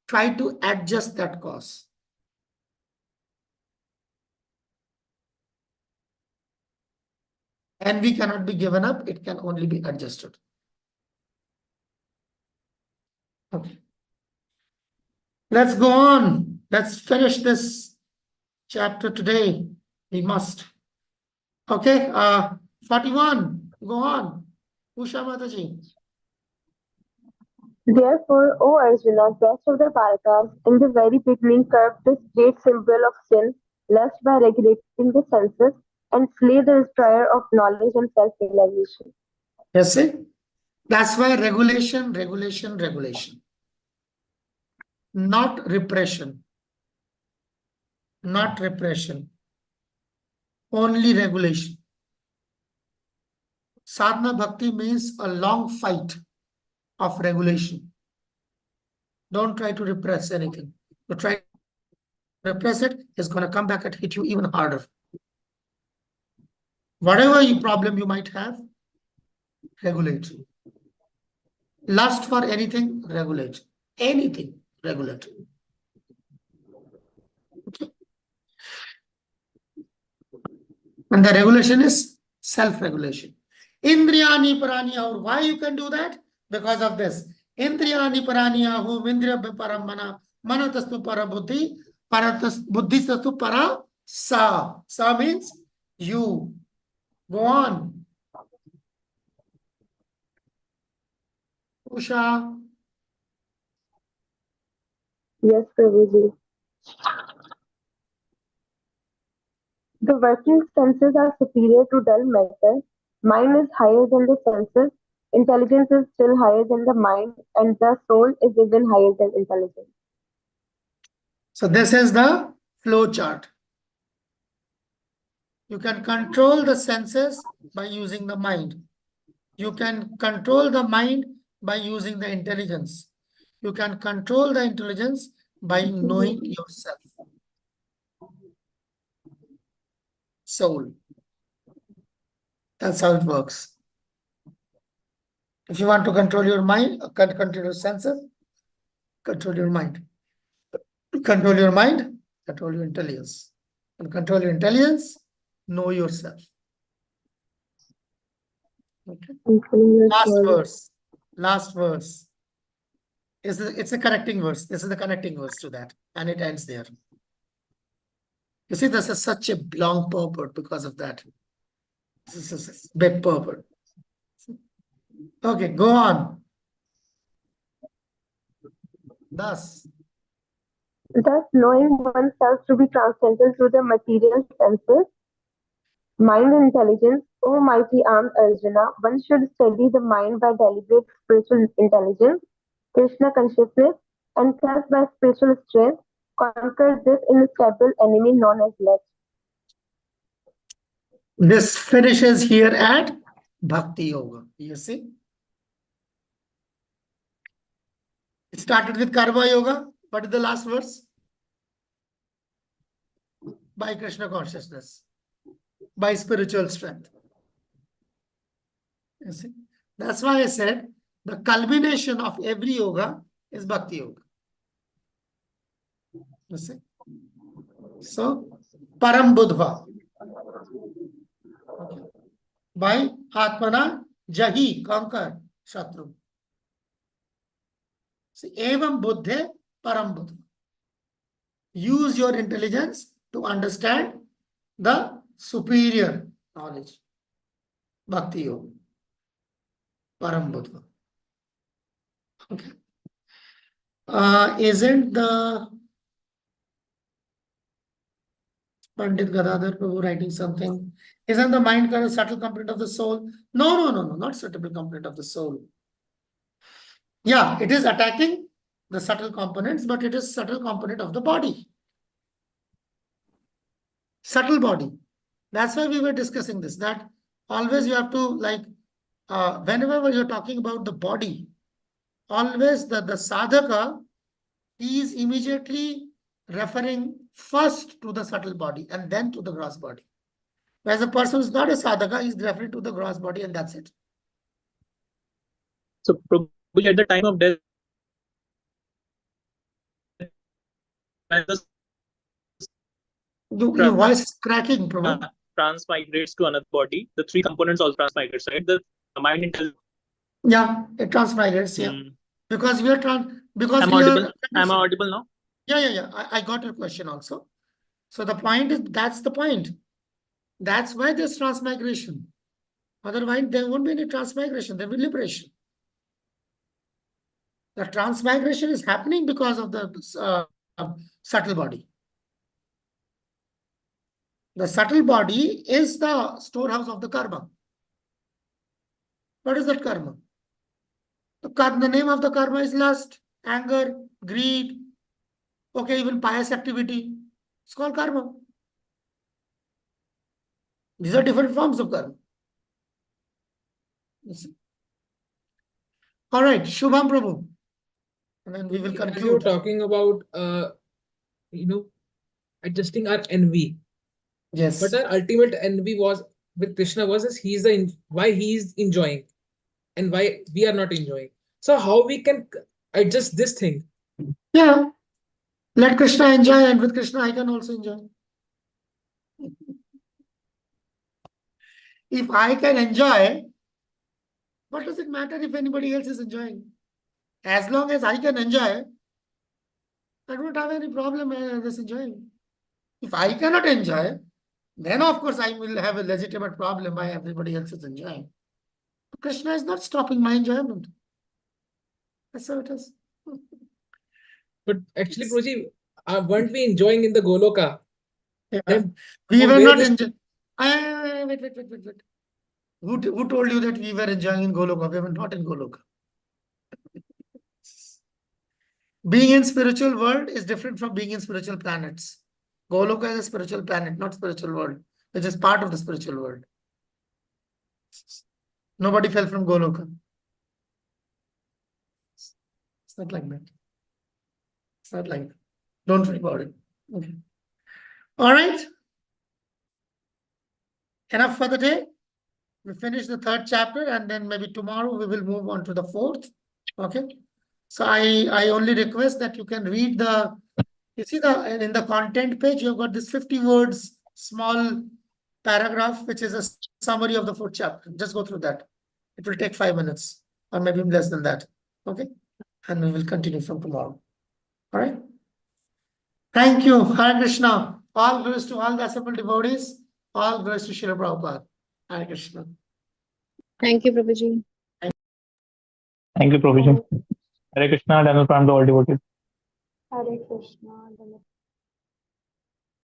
try to adjust that cause. Envy cannot be given up, it can only be adjusted. Okay. Let's go on. Let's finish this chapter today. We must. Okay, 41. Go on. Usha Mataji. Therefore, O Arjuna, best of the Bharatas, in the very beginning curb this great symbol of sin, lest by regulating the senses and slay the destroyer of knowledge and self-realization. Yes, see? That's why regulation. Not repression. Not repression. Only regulation. Sadhana bhakti means a long fight of regulation. Don't try to repress anything. You try to repress it, it's going to come back and hit you even harder. Whatever problem you might have, regulate. Lust for anything, regulate. Anything, regulate. Okay. And the regulation is self-regulation. Indriyani paraniyahu. Why you can do that? Because of this. Indriyani paraniyahu vindriya paramana manatastu para buddhi buddhistastu para sa. Sa means you. Go on. Usha. Yes, Prabhuji. The working senses are superior to dull matter. Mind is higher than the senses. Intelligence is still higher than the mind, and the soul is even higher than intelligence. So this is the flow chart. You can control the senses by using the mind. You can control the mind by using the intelligence. You can control the intelligence by knowing yourself. Soul. That's how it works. If you want to control your mind, control your senses, control your mind. Control your mind, control your intelligence. And control your intelligence, know yourself. Okay. Last verse. It's a connecting verse. This is the connecting verse to that. And it ends there. You see, this is such a long purport because of that. This is a big purport. Okay, go on. Thus, knowing oneself to be transcendental to the material senses, mind and intelligence, O mighty armed Arjuna, one should steady the mind by deliberate spiritual intelligence, Krishna consciousness, and thus by spiritual strength, conquer this inseparable enemy known as lust. this finishes here at Bhakti Yoga. You see? It started with Karma Yoga. What is the last verse? By Krishna consciousness, by spiritual strength. You see? That's why I said the culmination of every yoga is Bhakti Yoga. You see? So, Param Buddha. By Atmana Jahi, conquer Shatru. See, Evam Buddhe Param Buddha. Use your intelligence to understand the superior knowledge. Bhakti Yoga. Param Buddha. Okay. Isn't the Pandit Gadadhar Prabhu writing something? Isn't the mind kind of subtle component of the soul? No, not subtle component of the soul. Yeah, it is attacking the subtle components, but it is subtle component of the body. Subtle body. That's why we were discussing this, that always you have to, like, whenever you're talking about the body, always the sadhaka is immediately referring first to the subtle body and then to the gross body. Whereas a person who is not a sadhaka is referring to the gross body and that's it. So probably at the time of death, Your voice is cracking, Prabhu. Transmigrates to another body. The three components also transmigrates, right? The mind intelligence. Yeah, it transmigrates, yeah. Because we are because Am we audible? are. Am I audible now? Yeah. I got your question also. So the point is, that's the point. That's why there's transmigration. Otherwise, there won't be any transmigration. There will be liberation. The transmigration is happening because of the subtle body. The subtle body is the storehouse of the karma. What is that karma? The name of the karma is lust, anger, greed, okay, even pious activity. It's called karma. These are different forms of karma. All right, Shubham Prabhu. And then we will conclude. As you were talking about, adjusting our envy. Yes. But our ultimate envy was with Krishna was why he is enjoying and why we are not enjoying. So how we can adjust this thing? Yeah. Let Krishna enjoy, and with Krishna I can also enjoy. If I can enjoy, what does it matter if anybody else is enjoying? As long as I can enjoy, I don't have any problem with enjoying. If I cannot enjoy, then of course I will have a legitimate problem why everybody else is enjoying. But Krishna is not stopping my enjoyment. That's how it is. But actually, Prabhuji, weren't we enjoying in the Goloka? Yeah. We were not enjoying. Wait. Who told you that we were enjoying in Goloka? We were not in Goloka. Being in spiritual world is different from being in spiritual planets. Goloka is a spiritual planet, not spiritual world, which is part of the spiritual world. Nobody fell from Goloka. It's not like that. It's not like that. Don't worry about it. Okay. All right. Enough for the day. We finish the third chapter and then maybe tomorrow we will move on to the fourth. Okay. So I only request that you can read you see in the content page, you've got this 50 words, small paragraph, which is a summary of the fourth chapter. Just go through that. It will take 5 minutes or maybe less than that. Okay. And we will continue from tomorrow. All right. Thank you. Hare Krishna. All glories to all the assembled devotees. All glories to Srila Prabhupada. Hare Krishna. Thank you, Prabhuji. Thank you, Prabhuji. Hare Krishna, Dhamma Pranam to all devotees. Hare Krishna.